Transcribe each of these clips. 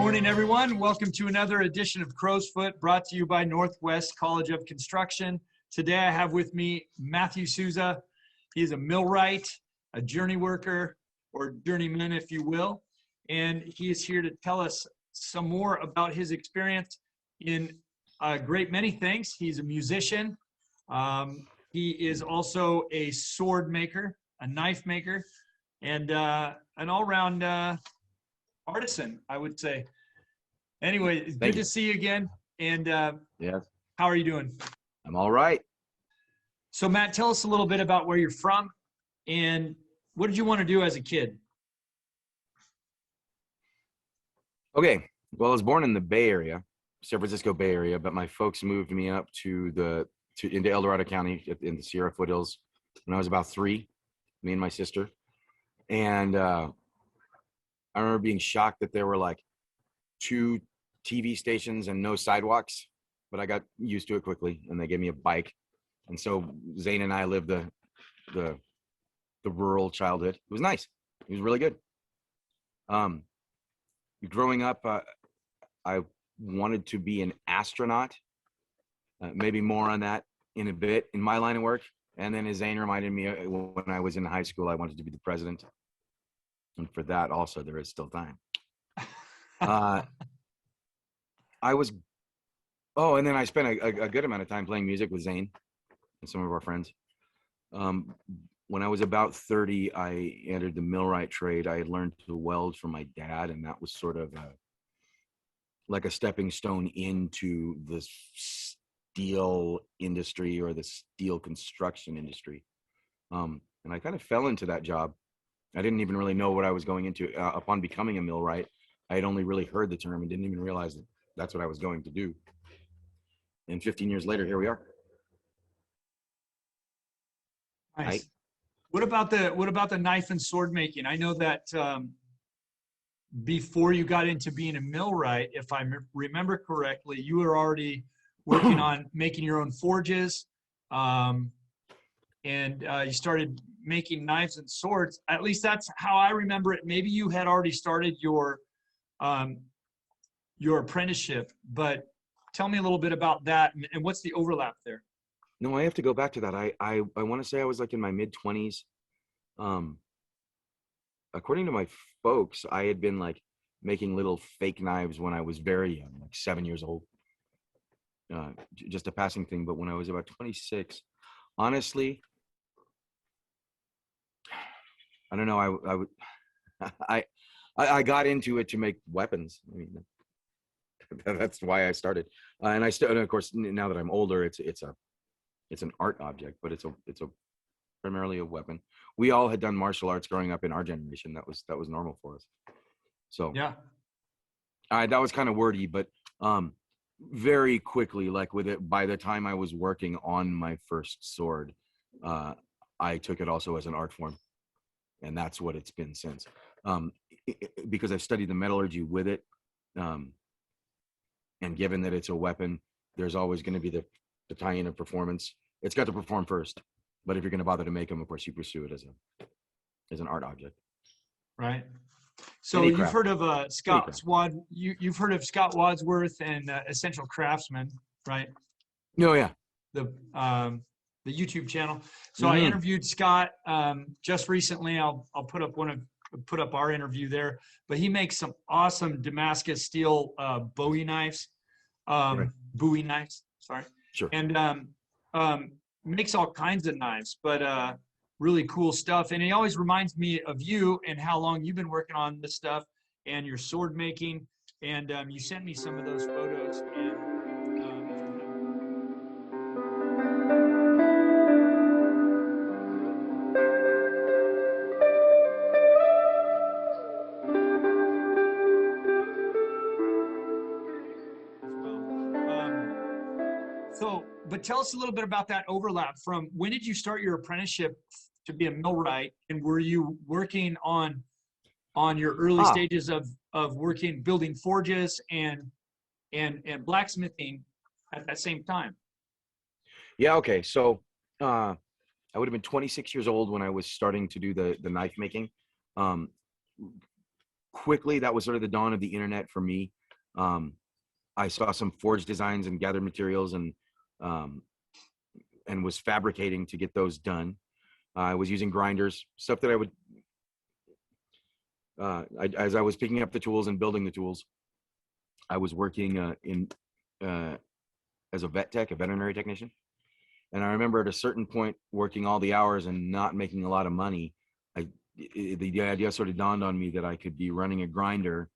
morning, everyone. Welcome to another edition of CROWSFOOT, brought to you by Northwest College of Construction. Today I have with me Matthew Souza. He is a millwright, a journey worker, or journeyman, if you will. And he is here to tell us some more about his experience in a great many things. He's a musician. He is also a sword maker, a knife maker, and an all-round artisan, I would say. Anyway, it's good to see you again. And yeah, how are you doing? I'm all right. So Matt, tell us a little bit about where you're from and what did you want to do as a kid? Okay, well, I was born in the Bay Area, San Francisco Bay Area, but my folks moved me up into El Dorado County in the Sierra foothills when I was about 3, me and my sister. And I remember being shocked that there were like 2 TV stations and no sidewalks, but I got used to it quickly, and they gave me a bike. And so Zane and I lived the rural childhood. It was nice. It was really good. Growing up, I wanted to be an astronaut. Maybe more on that in a bit in my line of work. And then as Zane reminded me, when I was in high school, I wanted to be the president. And for that also, there is still time. And then I spent a good amount of time playing music with Zane and some of our friends. When I was about 30, I entered the millwright trade. I had learned to weld from my dad, and that was sort of like a stepping stone into the steel industry or the steel construction industry. And I kind of fell into that job. I didn't even really know what I was going into. Upon becoming a millwright, I had only really heard the term and didn't even realize that that's what I was going to do. And 15 years later, here we are. Nice. What about the knife and sword making? I know that before you got into being a millwright, if I remember correctly, you were already working on making your own forges, and you started making knives and swords. At least that's how I remember it. Maybe you had already started your apprenticeship, but tell me a little bit about that and what's the overlap there? No, I have to go back to that. I want to say I was like in my mid-20s. According to my folks, I had been like making little fake knives when I was very young, like 7 years old. Just a passing thing. But when I was about 26, honestly, I don't know. I got into it to make weapons. I mean, that's why I started. And of course, now that I'm older, it's an art object, but it's a primarily a weapon. We all had done martial arts growing up in our generation. That was normal for us. So yeah, that was kind of wordy, but very quickly, like with it, by the time I was working on my first sword, I took it also as an art form, and that's what it's been since. Because I've studied the metallurgy with it, and given that it's a weapon, there's always going to be the tie-in of performance. It's got to perform first, but if you're going to bother to make them, of course, you pursue it as an art object. Right. So you've heard of you've heard of Scott Wadsworth and Essential Craftsman, right? No, yeah. The YouTube channel. So I interviewed Scott just recently. I'll put up our interview there. But he makes some awesome Damascus steel Bowie knives, Bowie knives. Sorry. Sure. And makes all kinds of knives, but really cool stuff. And he always reminds me of you and how long you've been working on this stuff and your sword making. And you sent me some of those photos. And but tell us a little bit about that overlap. From when did you start your apprenticeship to be a millwright, and were you working on your early stages of working, building forges and blacksmithing at that same time? Yeah. Okay. So I would have been 26 years old when I was starting to do the knife making. quickly, that was sort of the dawn of the internet for me. I saw some forged designs and gathered materials and was fabricating to get those done. I was using grinders, stuff that I would, as I was picking up the tools and building the tools, I was working as a vet tech, a veterinary technician. And I remember at a certain point working all the hours and not making a lot of money. The idea sort of dawned on me that I could be running a grinder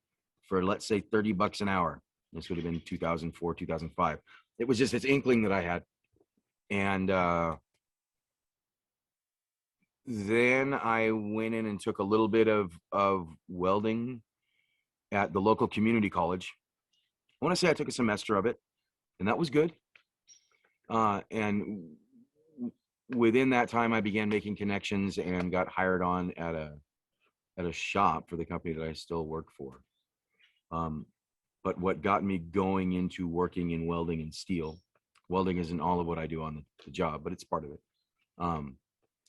for, let's say, $30 an hour. This would have been 2004, 2005. It was just this inkling that I had. And then I went in and took a little bit of welding at the local community college. I want to say I took a semester of it, and that was good. And within that time, I began making connections and got hired on at a shop for the company that I still work for. But what got me going into working in welding and steel, welding isn't all of what I do on the job, but it's part of it.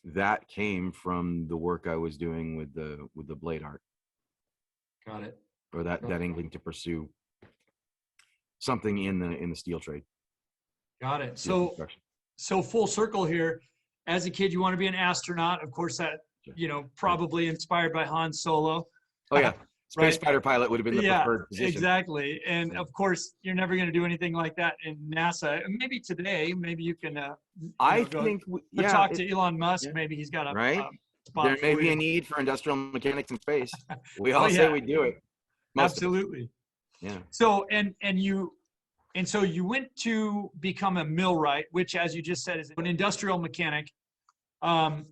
That came from the work I was doing with the blade art. Got it. Or that inkling to pursue something in the steel trade. Got it. So full circle here. As a kid, you want to be an astronaut. Of course, that, probably inspired by Han Solo. Oh yeah. Space Right? fighter pilot would have been the preferred position. Exactly. And of course, you're never going to do anything like that in NASA. Maybe today, maybe you can talk to Elon Musk. Yeah. Maybe he's got a right. Spot there may be you. A need for industrial mechanics in space. We all say we do it. Absolutely. Yeah. So so you went to become a millwright, which, as you just said, is an industrial mechanic. And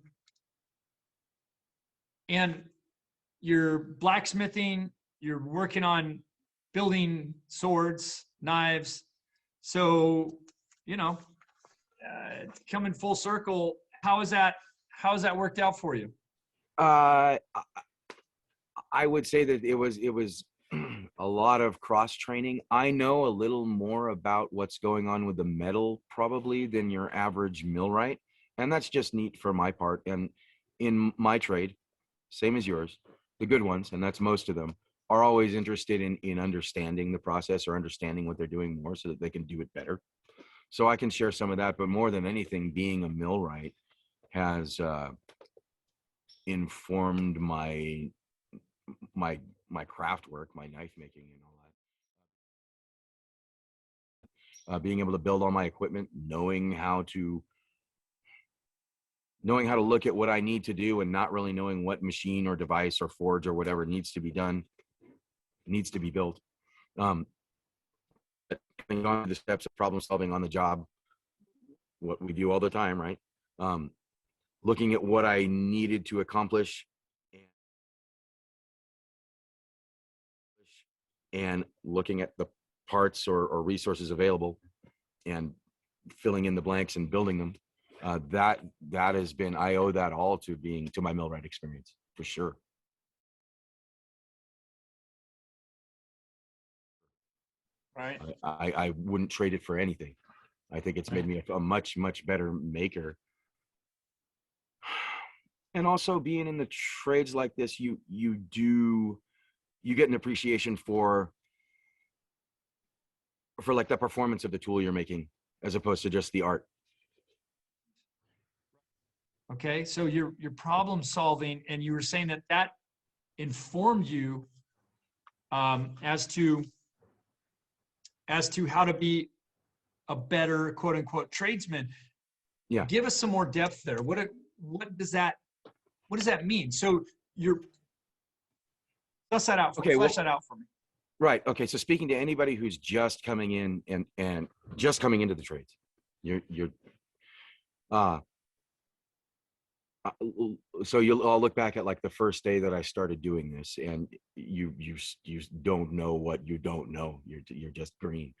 you're blacksmithing, you're working on building swords, knives. So, coming full circle, how has that worked out for you? I would say that it was a lot of cross training. I know a little more about what's going on with the metal probably than your average millwright. And that's just neat for my part. And in my trade, same as yours, the good ones, and that's most of them, are always interested in understanding the process or understanding what they're doing more so that they can do it better. So I can share some of that, but more than anything, being a millwright has informed my craft work, my knife making and all that. Being able to build all my equipment, knowing how to look at what I need to do and not really knowing what machine or device or forge or whatever needs to be done, needs to be built. Going on the steps of problem solving on the job, what we do all the time, right? Looking at what I needed to accomplish and looking at the parts or resources available and filling in the blanks and building them. That has been, I owe that all to my millwright experience, for sure. Right. I wouldn't trade it for anything. I think it's made me a much, much better maker. And also being in the trades like this, you get an appreciation for like the performance of the tool you're making as opposed to just the art. Okay, so you're problem solving, and you were saying that informed you as to how to be a better quote unquote tradesman. Yeah. Give us some more depth there. What does that mean? So flesh that out for me. Right. Okay. So speaking to anybody who's just coming in and just coming into the trades, so you'll all look back at like the first day that I started doing this, and you don't know what you don't know. You're just green.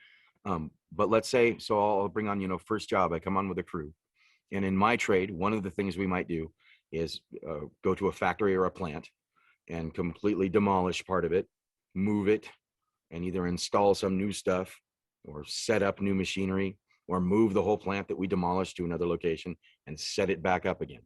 But let's say, so I'll bring on, first job, I come on with a crew, and in my trade, one of the things we might do is go to a factory or a plant and completely demolish part of it, move it, and either install some new stuff or set up new machinery or move the whole plant that we demolished to another location and set it back up again.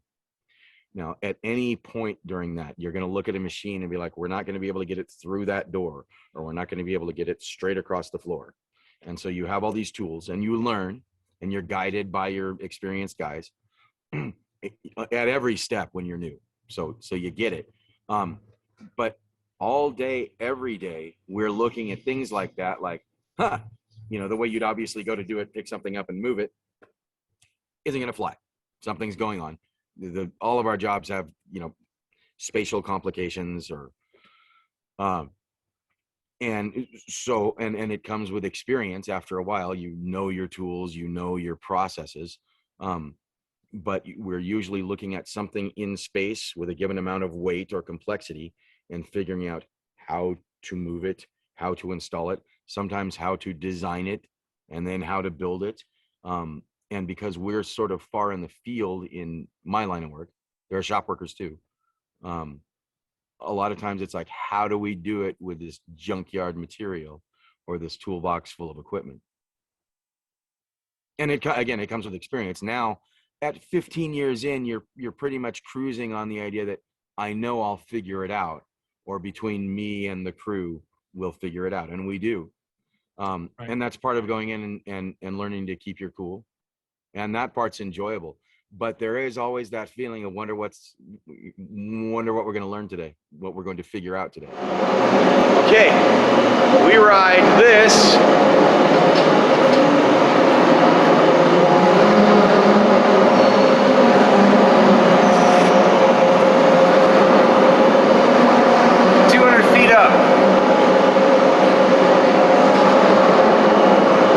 Now, at any point during that, you're going to look at a machine and be like, we're not going to be able to get it through that door, or we're not going to be able to get it straight across the floor. And so you have all these tools and you learn, and you're guided by your experienced guys at every step when you're new. So you get it. But all day, every day, we're looking at things like that, like, the way you'd obviously go to do it, pick something up and move it, isn't going to fly. Something's going on. All of our jobs have, spatial complications, or, and so, and it comes with experience. After a while, your tools, your processes. But we're usually looking at something in space with a given amount of weight or complexity, and figuring out how to move it, how to install it, sometimes how to design it, and then how to build it. And because we're sort of far in the field in my line of work, there are shop workers too. A lot of times it's like, how do we do it with this junkyard material or this toolbox full of equipment? And it comes with experience. Now, at 15 years in, you're pretty much cruising on the idea that I know I'll figure it out, or between me and the crew, we'll figure it out, and we do. Right. And that's part of going in and learning to keep your cool, and that part's enjoyable. But there is always that feeling of wonder what we're going to learn today, what we're going to figure out today. Okay, we ride this. Up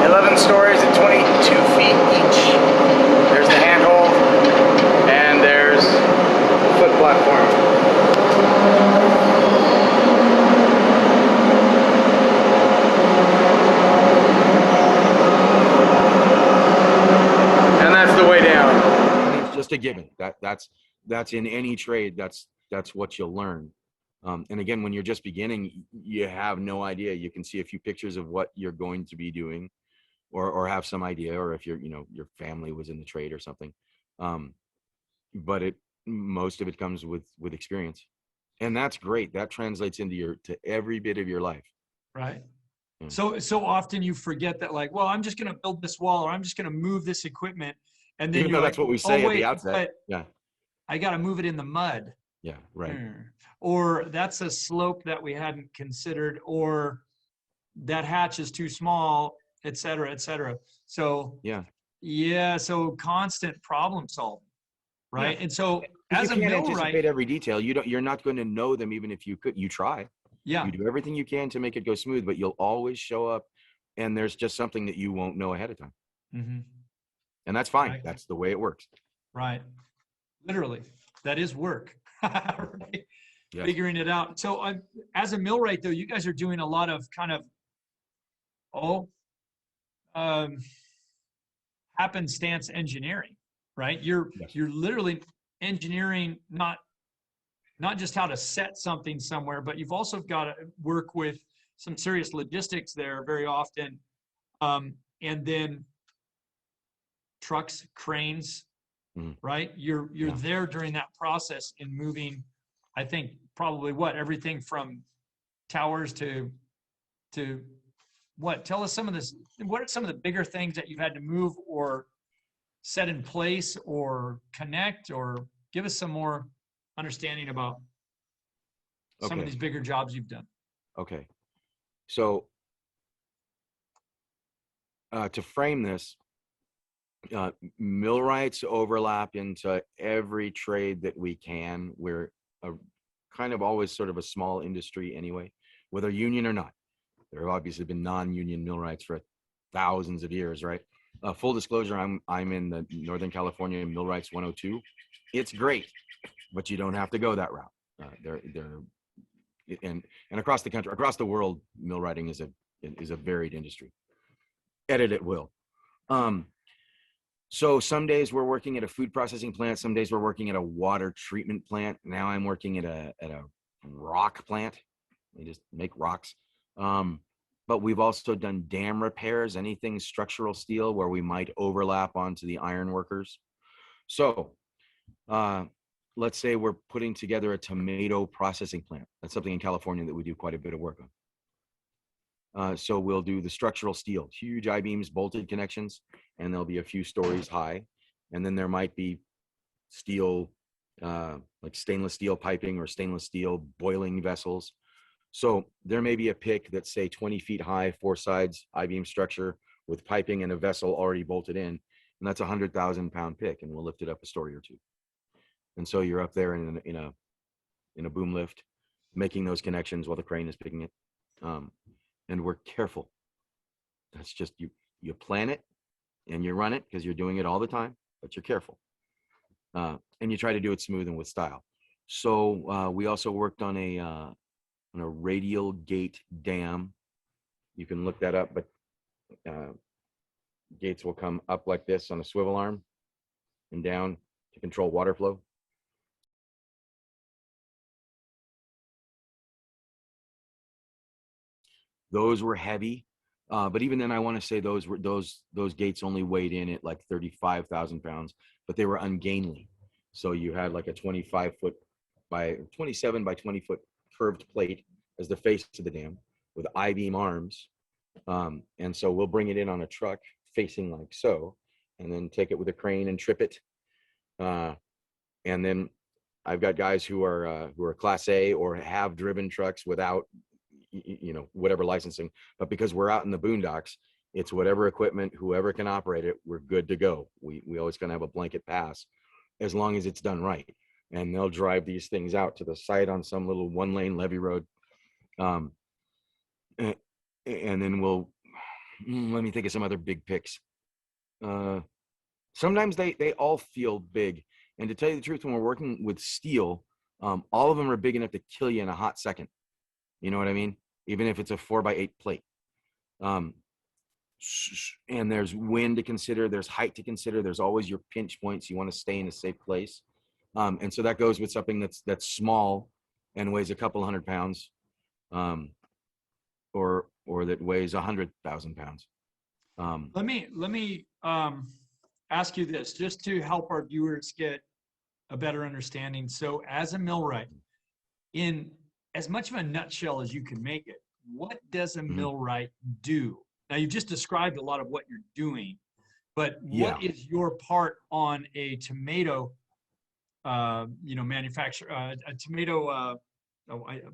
11 stories at 22 feet each. There's the handhold, and there's the foot platform. And that's the way down. It's just a given. That's in any trade. That's what you'll learn. And again, when you're just beginning, you have no idea. You can see a few pictures of what you're going to be doing, or have some idea, or if your family was in the trade or something. But most of it comes with experience, and that's great. That translates to every bit of your life. Right. Yeah. So often you forget that, like, well, I'm just going to build this wall, or I'm just going to move this equipment, and then That's what we say at the outset. But yeah. I got to move it in the mud. Yeah. Right. Or that's a slope that we hadn't considered, or that hatch is too small, et cetera, et cetera. So so constant problem solving, right? Yeah. And so as a millwright, anticipate every detail. You're not going to know them, even if you could. You try. Yeah. You do everything you can to make it go smooth, but you'll always show up, and there's just something that you won't know ahead of time. Mm-hmm. And that's fine. Right. That's the way it works. Right. Literally, that is work. Right? Yes. Figuring it out. So as a millwright, though, you guys are doing a lot of kind of happenstance engineering, right? You're literally engineering not just how to set something somewhere, but you've also got to work with some serious logistics there very often, and then trucks, cranes, right? You're there during that process in moving. I think probably everything from towers to what? Tell us some of this. What are some of the bigger things that you've had to move or set in place or connect, or give us some more understanding about some of these bigger jobs you've done? Okay. So to frame this, millwrights overlap into every trade that we can. We're kind of always sort of a small industry anyway, whether union or not. There have obviously been non-union millwrights for thousands of years, right? Full disclosure, I'm in the Northern California Millwrights 102. It's great, but you don't have to go that route. And across the country, across the world, millwrighting is a varied industry. Edit at will. So some days we're working at a food processing plant. Some days we're working at a water treatment plant. Now I'm working at a rock plant. They just make rocks. But we've also done dam repairs, anything structural steel where we might overlap onto the iron workers. So let's say we're putting together a tomato processing plant. That's something in California that we do quite a bit of work on. So we'll do the structural steel, huge I-beams, bolted connections, and there'll be a few stories high. And then there might be steel, like stainless steel piping or stainless steel boiling vessels. So there may be a pick that's, say, 20 feet high, 4 sides, I-beam structure with piping and a vessel already bolted in. And that's a 100,000-pound pick, and we'll lift it up a story or two. And so you're up there in a boom lift, making those connections while the crane is picking it. And we're careful. That's just, you plan it and you run it because you're doing it all the time, but you're careful. And you try to do it smooth and with style. So we also worked on a radial gate dam. You can look that up, but gates will come up like this on a swivel arm and down to control water flow. Those were heavy, but even then, I want to say those gates only weighed in at like 35,000 pounds, but they were ungainly. So you had like a 25-foot by 27 by 20 foot curved plate as the face of the dam with I-beam arms, and so we'll bring it in on a truck facing like so, and then take it with a crane and trip it, and then I've got guys who are Class A or have driven trucks without, whatever licensing, but because we're out in the boondocks, it's whatever equipment, whoever can operate it, we're good to go. We always gonna have a blanket pass as long as it's done right. And they'll drive these things out to the site on some little 1-lane levee road. And then let me think of some other big picks. Sometimes they all feel big. And to tell you the truth, when we're working with steel, all of them are big enough to kill you in a hot second. You know what I mean? Even if it's a 4x8 plate. And there's wind to consider, there's height to consider, there's always your pinch points. You want to stay in a safe place. And so that goes with something that's small and weighs a couple 100 pounds, or that weighs 100,000 pounds. Let me ask you this, just to help our viewers get a better understanding. So as a millwright, in as much of a nutshell as you can make it, what does a millwright do? Now, you've just described a lot of what you're doing, but what is your part on a tomato, manufacture, a tomato,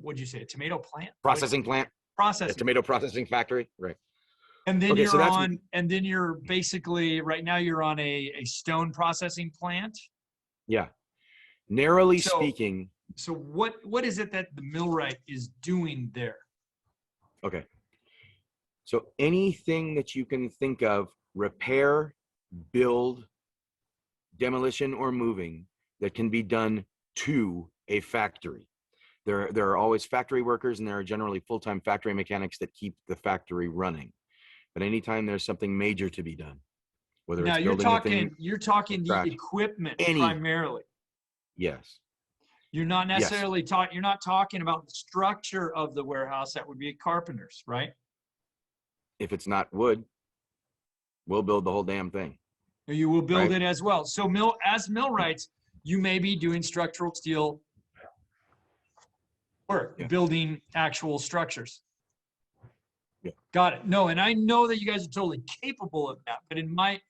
what'd you say, a tomato plant? Processing plant. Processing. A tomato processing factory, right. And then you're basically, right now you're on a stone processing plant? Yeah. Narrowly speaking. So what is it that the millwright is doing there? Okay. So anything that you can think of, repair, build, demolition, or moving that can be done to a factory. There are always factory workers, and there are generally full-time factory mechanics that keep the factory running. But anytime there's something major to be done, whether now it's you're building talking the equipment primarily. Yes. You're not necessarily you're not talking about the structure of the warehouse. That would be carpenters, right? If it's not wood, we'll build the whole damn thing. You will build it as well. So as millwrights, you may be doing structural steel work, building actual structures. Yeah. Got it. No, and I know that you guys are totally capable of that. But in my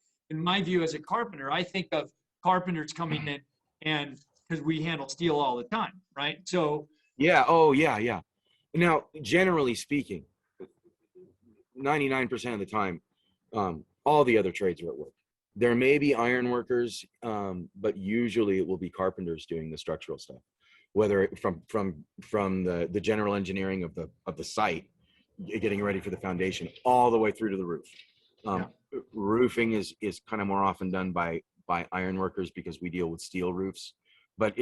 view as a carpenter, I think of carpenters coming in and because we handle steel all the time, right? So yeah. Oh yeah, yeah. Now, generally speaking, 99% of the time, all the other trades are at work. There may be iron workers, but usually it will be carpenters doing the structural stuff, whether from the general engineering of the site, getting ready for the foundation, all the way through to the roof. Roofing is kind of more often done by iron workers because we deal with steel roofs, but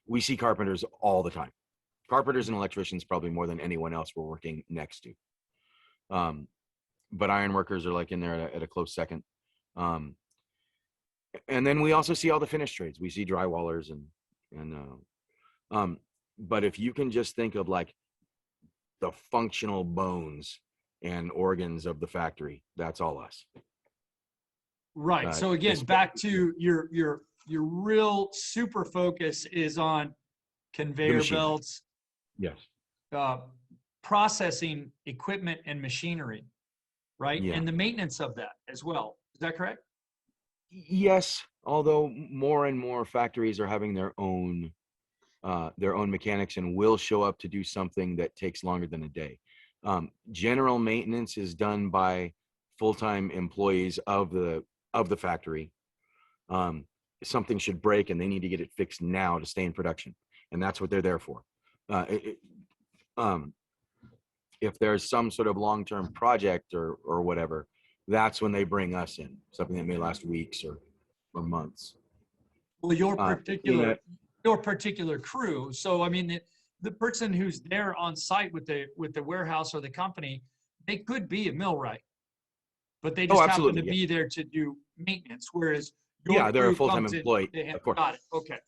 we see carpenters all the time. Carpenters and electricians probably more than anyone else we're working next to. But iron workers are like in there at a close second. And then we also see all the finished trades. We see drywallers but if you can just think of like the functional bones and organs of the factory, that's all us. Right. So again, back to your your real super focus is on conveyor machine. belts, Yes. processing equipment and machinery, right? Yeah. And the maintenance of that as well. Is that correct? Yes, although more and more factories are having their own mechanics and will show up to do something that takes longer than a day. General maintenance is done by full-time employees of the factory. Something should break and they need to get it fixed now to stay in production, and that's what they're there for. If there's some sort of long-term project or whatever, that's when they bring us in, something that may last weeks or months. Well, your Yeah. particular crew. So I mean, the person who's there on site with the warehouse or the company, they could be a millwright, but they just happen to absolutely, yeah. be there to do maintenance. Whereas your They're a crew full-time comes in, employee, they have- of course. Got it. Okay.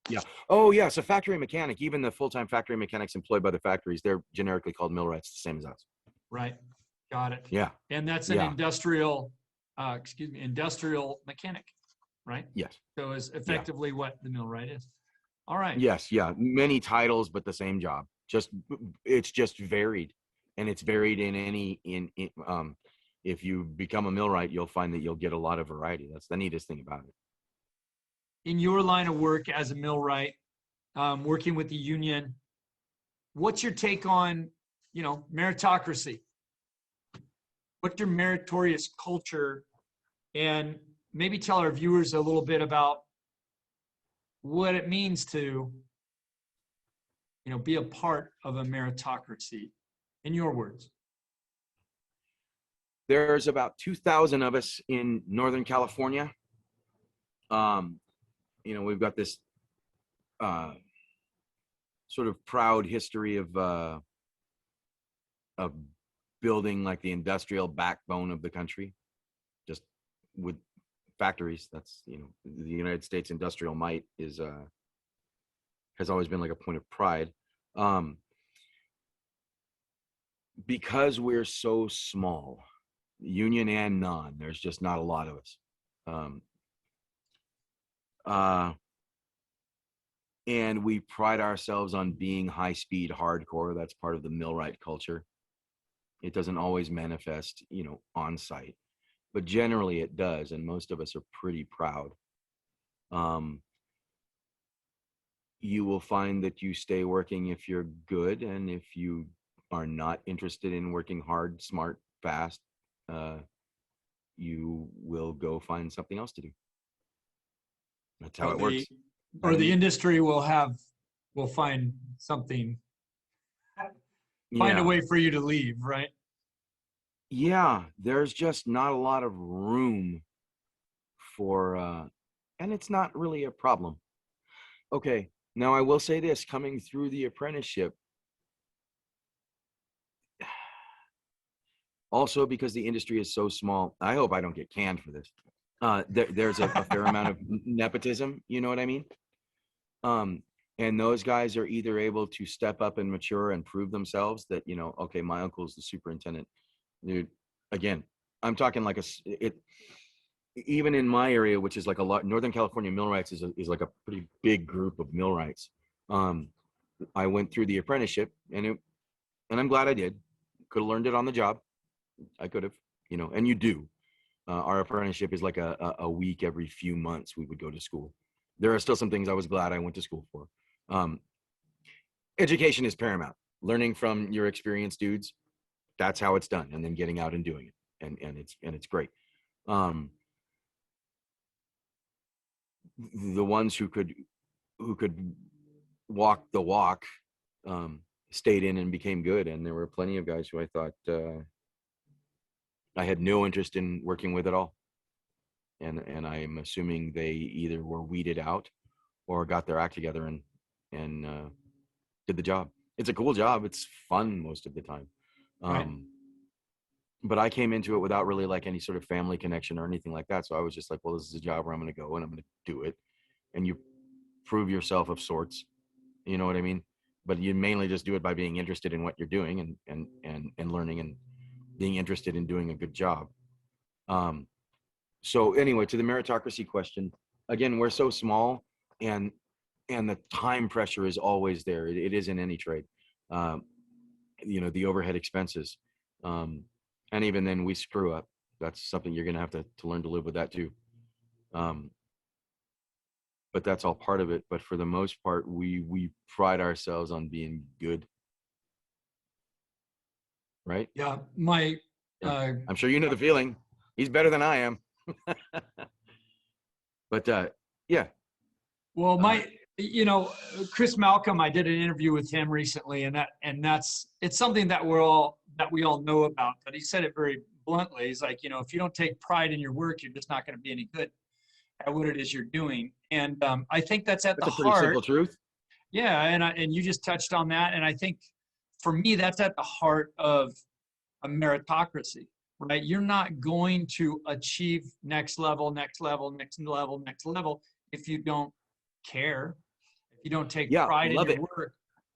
Yeah. Oh, yeah. So factory mechanic, even the full-time factory mechanics employed by the factories, they're generically called millwrights, the same as us. Right. Got it. Yeah. And that's an Yeah. industrial mechanic, right? Yes. So is effectively what the millwright is. All right. Yes. Yeah. Many titles, but the same job. It's just varied, and it's varied if you become a millwright, you'll find that you'll get a lot of variety. That's the neatest thing about it. In your line of work as a millwright, working with the union, what's your take on, meritocracy? What's your meritorious culture? And maybe tell our viewers a little bit about what it means to, be a part of a meritocracy, in your words. There's about 2,000 of us in Northern California. We've got this sort of proud history of building like the industrial backbone of the country, just with factories. That's, the United States industrial might has always been like a point of pride. Because we're so small, union and non, there's just not a lot of us. And we pride ourselves on being high-speed hardcore. That's part of the millwright culture. It doesn't always manifest, on site, but generally it does, and most of us are pretty proud. You will find that you stay working if you're good, and if you are not interested in working hard, smart, fast, you will go find something else to do. That's how it works. Or the industry will find something, find a way for you to leave, right? Yeah, there's just not a lot of room for, and it's not really a problem. Okay, now I will say this, coming through the apprenticeship, also because the industry is so small, I hope I don't get canned for this. There's a fair amount of nepotism, you know what I mean? And those guys are either able to step up and mature and prove themselves that, okay, my uncle's the superintendent. Dude, again, I'm talking like even in my area, which is like a lot, Northern California millwrights is like a pretty big group of millwrights. I went through the apprenticeship and I'm glad I did. Could have learned it on the job. I could have, and you do. Our apprenticeship is like a week every few months we would go to school. There are still some things I was glad I went to school for. Education is paramount. Learning from your experienced dudes, that's how it's done, and then getting out and doing it, and it's great. The ones who could walk the walk stayed in and became good, and there were plenty of guys who I thought I had no interest in working with at all. And I'm assuming they either were weeded out or got their act together and did the job. It's a cool job. It's fun most of the time. Right. But I came into it without really like any sort of family connection or anything like that. So I was just like, well, this is a job where I'm going to go and I'm going to do it. And you prove yourself of sorts, you know what I mean? But you mainly just do it by being interested in what you're doing and learning and being interested in doing a good job. So anyway, to the meritocracy question, again, we're so small, and the time pressure is always there. It is in any trade. The overhead expenses, and even then we screw up. That's something you're going to have to learn to live with that too. But that's all part of it. But for the most part, we pride ourselves on being good. Right? Yeah. I'm sure you know the feeling. He's better than I am. But yeah. Well, Chris Malcolm, I did an interview with him recently, and it's something that we all know about, but he said it very bluntly. He's like, if you don't take pride in your work, you're just not going to be any good at what it is you're doing. And I think that's at the That's a pretty heart. simple truth. Yeah. And you just touched on that. And I think for me, that's at the heart of a meritocracy, right? You're not going to achieve next level if you don't care, if you don't take pride in your work.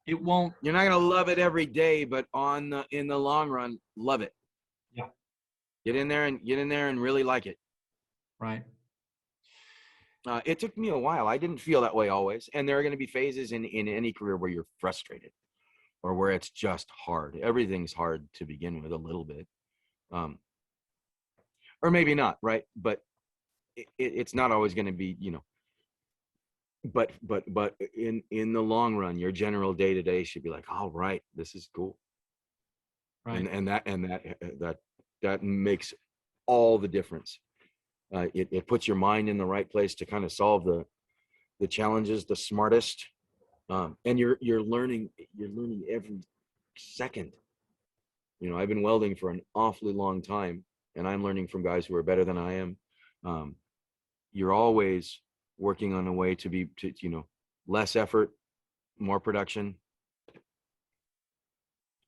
It won't. You're not going to love it every day, but in the long run, love it. Yeah. Get in there and really like it. Right. It took me a while. I didn't feel that way always. And there are going to be phases in any career where you're frustrated or where it's just hard. Everything's hard to begin with a little bit. Or maybe not, right? But it's not always going to be, but in the long run, your general day-to-day should be like, all right, this is cool. Right. And that makes all the difference. It puts your mind in the right place to kind of solve the challenges the smartest. And you're learning every second. I've been welding for an awfully long time, and I'm learning from guys who are better than I am. You're always working on a way to less effort, more production.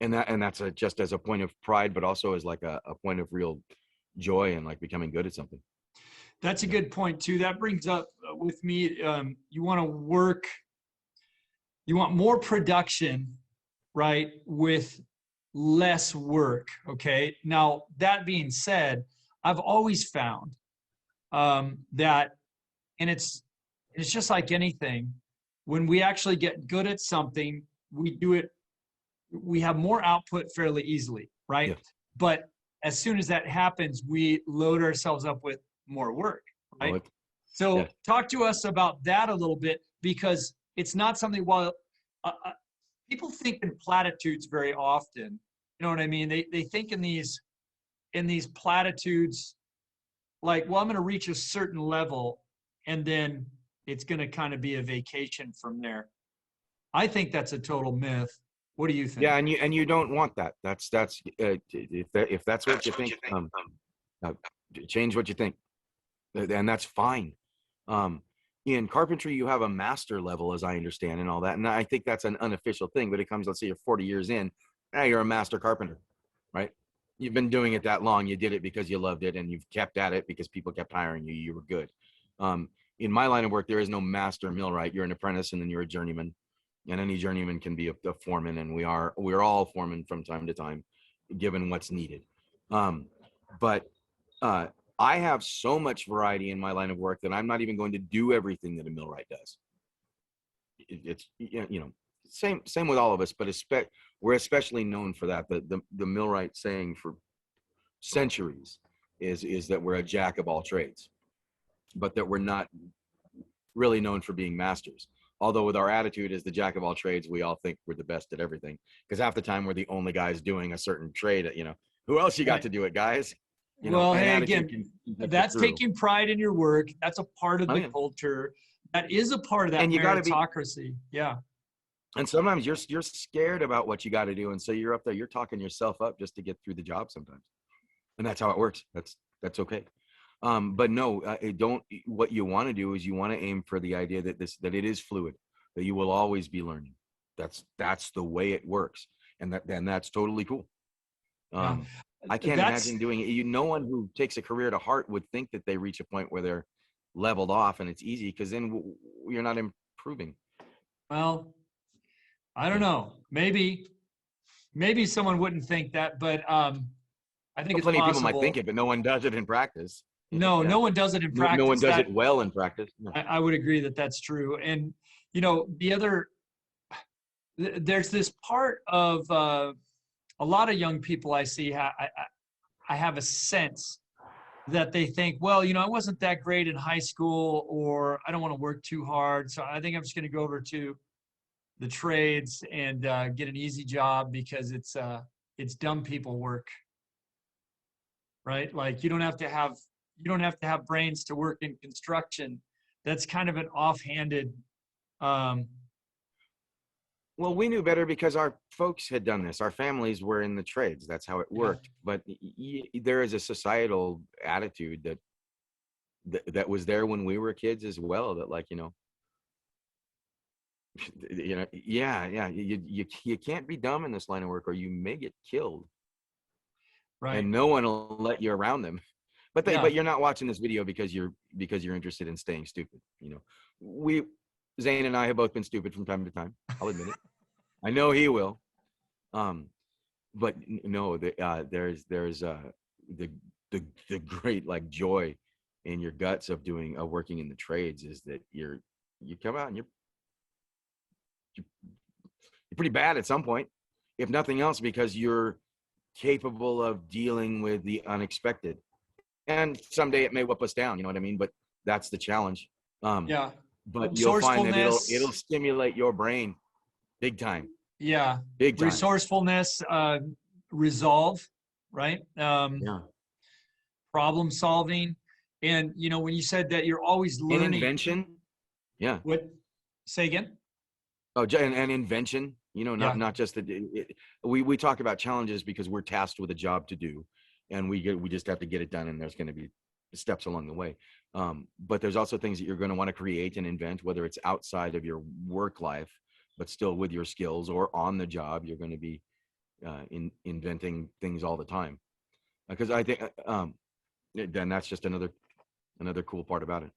And that's just as a point of pride, but also as like a point of real joy and like becoming good at something. That's a good point too. That brings up with me, you want more production, right, with less work. Okay. Now, that being said, I've always found that, and it's just like anything, when we actually get good at something, we have more output fairly easily, right? Yeah. But as soon as that happens, we load ourselves up with more work, right? So talk to us about that a little bit, because it's not something, people think in platitudes very often, you know what I mean? They think in these platitudes, like, well, I'm going to reach a certain level and then it's going to kind of be a vacation from there. I think that's a total myth. What do you think? Yeah, and you don't want that. That's if that's what you think, change what you think, and that's fine. In carpentry, you have a master level, as I understand, and all that, and I think that's an unofficial thing. But it comes, let's say you're 40 years in, now you're a master carpenter, right? You've been doing it that long. You did it because you loved it, and you've kept at it because people kept hiring you. You were good. In my line of work, there is no master millwright. You're an apprentice, and then you're a journeyman. And any journeyman can be a foreman, and we're all foremen from time to time, given what's needed. But I have so much variety in my line of work that I'm not even going to do everything that a millwright does. It's same with all of us, but we're especially known for that. The millwright saying for centuries is that we're a jack of all trades, but that we're not really known for being masters. Although with our attitude as the jack of all trades, we all think we're the best at everything, because half the time we're the only guys doing a certain trade. Who else you got to do it, guys? Hey, again, that's taking pride in your work. That's a part of the culture. That is a part of that meritocracy. Yeah. And sometimes you're scared about what you got to do, and so you're up there, you're talking yourself up just to get through the job sometimes, and that's how it works. That's okay. But no, don't. What you want to do is you want to aim for the idea that it is fluid, that you will always be learning. That's the way it works, and that's totally cool. I can't imagine doing it. No one who takes a career to heart would think that they reach a point where they're leveled off and it's easy, because then you're not improving. Well, I don't know. Maybe someone wouldn't think that, but I think it's plenty possible. of people might think it, but no one does it in practice. No, Yeah. no one does it in No one practice. does That it well in practice. No. I would agree that that's true. And the other, there's this part of a lot of young people I see. I have a sense that they think, well, I wasn't that great in high school, or I don't want to work too hard, so I think I'm just going to go over to the trades and get an easy job because it's dumb people work, right? Like you don't have to have brains to work in construction. That's kind of an offhanded. Well, we knew better because our folks had done this. Our families were in the trades. That's how it worked. But there is a societal attitude that was there when we were kids as well. That you can't be dumb in this line of work, or you may get killed. Right. And no one will let you around them. But you're not watching this video because you're interested in staying stupid. Zane and I have both been stupid from time to time. I'll admit it. I know he will. But no, there's the great joy in your guts of working in the trades is that you come out and you're pretty bad at some point, if nothing else, because you're capable of dealing with the unexpected. And someday it may whip us down, you know what I mean? But that's the challenge. But you'll find that it'll stimulate your brain big time. Yeah. Big time. Resourcefulness, resolve, right? Problem solving. And, when you said that you're always learning. And invention. Yeah. What? Say again? Oh, and invention, not just we talk about challenges because we're tasked with a job to do, and we just have to get it done, and there's going to be steps along the way. But there's also things that you're going to want to create and invent, whether it's outside of your work life, but still with your skills, or on the job, you're going to be inventing things all the time. Because I think then that's just another cool part about it.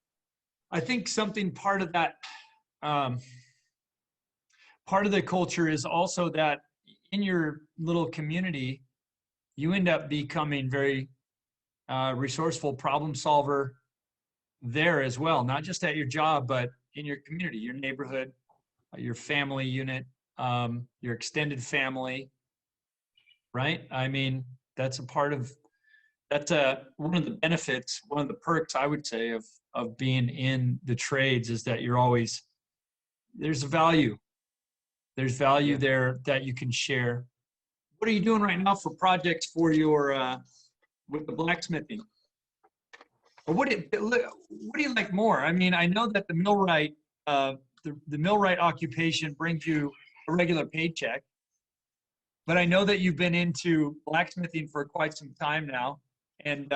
I think part of that, part of the culture is also that in your little community, you end up becoming very resourceful problem solver there as well, not just at your job, but in your community, your neighborhood, your family unit, your extended family, right? I mean, that's one of the benefits, one of the perks, I would say, of being in the trades is that there's a value. There's value there that you can share. What are you doing right now for projects for your, with the blacksmithing? Or what do you like more? I mean, I know that the millwright, the millwright occupation brings you a regular paycheck, but I know that you've been into blacksmithing for quite some time now. And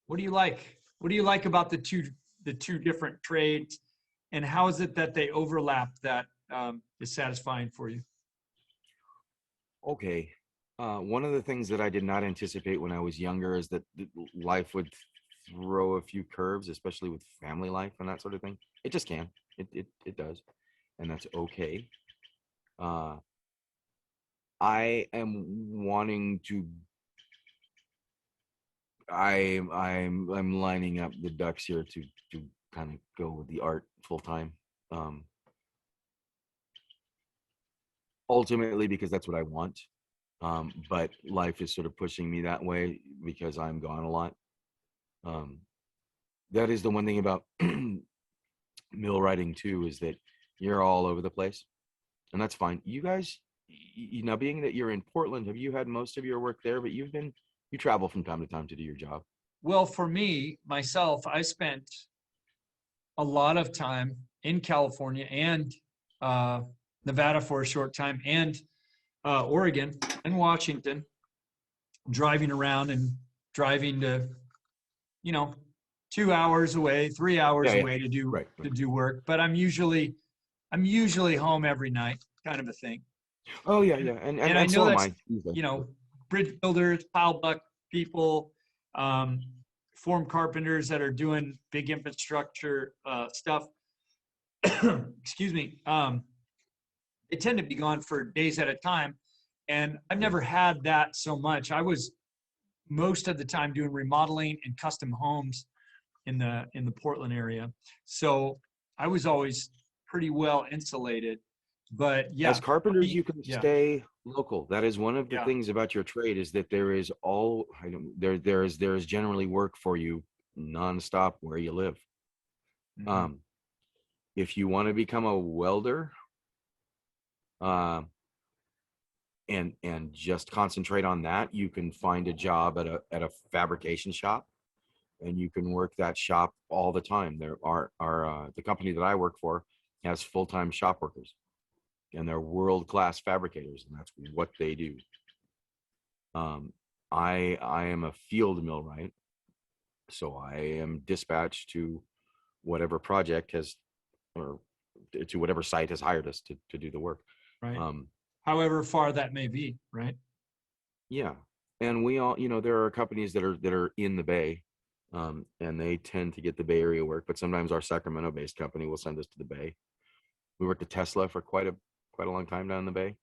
what do you like? What do you like about the two different trades, and how is it that they overlap that is satisfying for you? Okay. One of the things that I did not anticipate when I was younger is that life would throw a few curves, especially with family life and that sort of thing. It just can. It does. And that's okay. I am wanting to I'm lining up the ducks here to kind of go with the art full time. Ultimately because that's what I want. But life is sort of pushing me that way because I'm gone a lot. That is the one thing about millwrighting too, is that you're all over the place, and that's fine. You guys, being that you're in Portland, have you had most of your work there, but you travel from time to time to do your job? Well, for me, myself, I spent a lot of time in California and Nevada for a short time, and Oregon and Washington, driving around and driving to, 2 hours away, 3 hours away to do to do work. But I'm usually home every night, kind of a thing. Oh yeah, and I know so that's, am I. Bridge builders, pile buck people, form carpenters that are doing big infrastructure stuff. Excuse me. They tend to be gone for days at a time. And I've never had that so much. I was most of the time doing remodeling and custom homes in the Portland area. So I was always pretty well insulated. But yeah, As carpenters, you can yeah, stay local. That is one of the yeah, things about your trade, is that there is there is generally work for you nonstop where you live. mhm, If you want to become a welder, um, and just concentrate on that, you can find a job at a fabrication shop, and you can work that shop all the time. There are the company that I work for has full-time shop workers, and they're world-class fabricators, and that's what they do. I am a field millwright, so I am dispatched to whatever project has, or to whatever site has hired us to do the work. right. Um, However far that may be, right? yeah, and we all, there are companies that are in the Bay, and they tend to get the Bay Area work, but sometimes our Sacramento-based company will send us to the Bay. We worked at Tesla for quite a long time down in the Bay,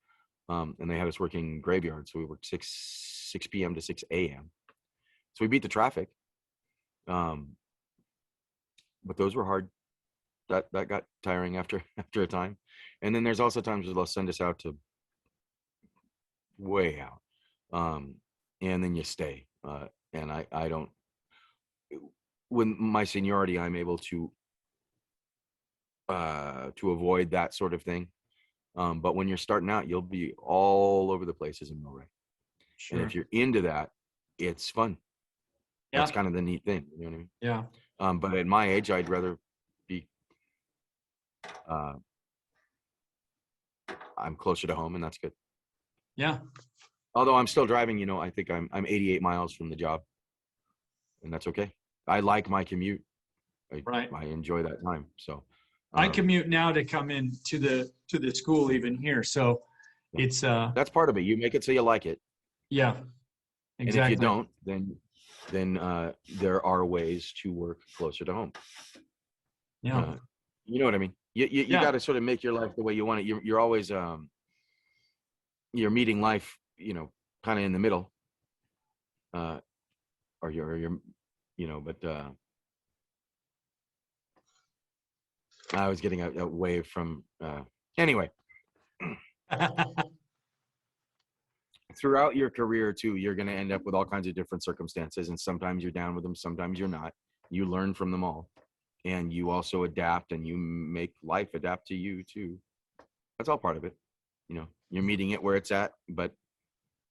and they had us working graveyard, so we worked 6 p.m. to 6 a.m. So we beat the traffic, but those were hard. That got tiring after a time. And then there's also times where they'll send us out to way out, and then you stay. And I don't. When my seniority, I'm able to avoid that sort of thing. But when you're starting out, you'll be all over the place as a millwright. And Sure. if you're into that, it's fun. That's Yeah. kind of the neat thing. You know what I mean? Yeah. But at my age, I'd rather be, I'm closer to home, and that's good. Yeah. Although I'm still driving, I think I'm 88 miles from the job, and that's okay. I like my commute. Right. I enjoy that time. So I commute now to come in to the school even here. So yeah, it's that's part of it. You make it so you like it. yeah, And if you exactly. don't, then there are ways to work closer to home. Yeah. You know what I mean? You Yeah. got to sort of make your life the way you want it. You're always you're meeting life, kind of in the middle, or you're but I was getting away from anyway. Throughout your career too, you're going to end up with all kinds of different circumstances, and sometimes you're down with them, sometimes you're not. You learn from them all, and you also adapt, and you make life adapt to you too. That's all part of it. You're meeting it where it's at, but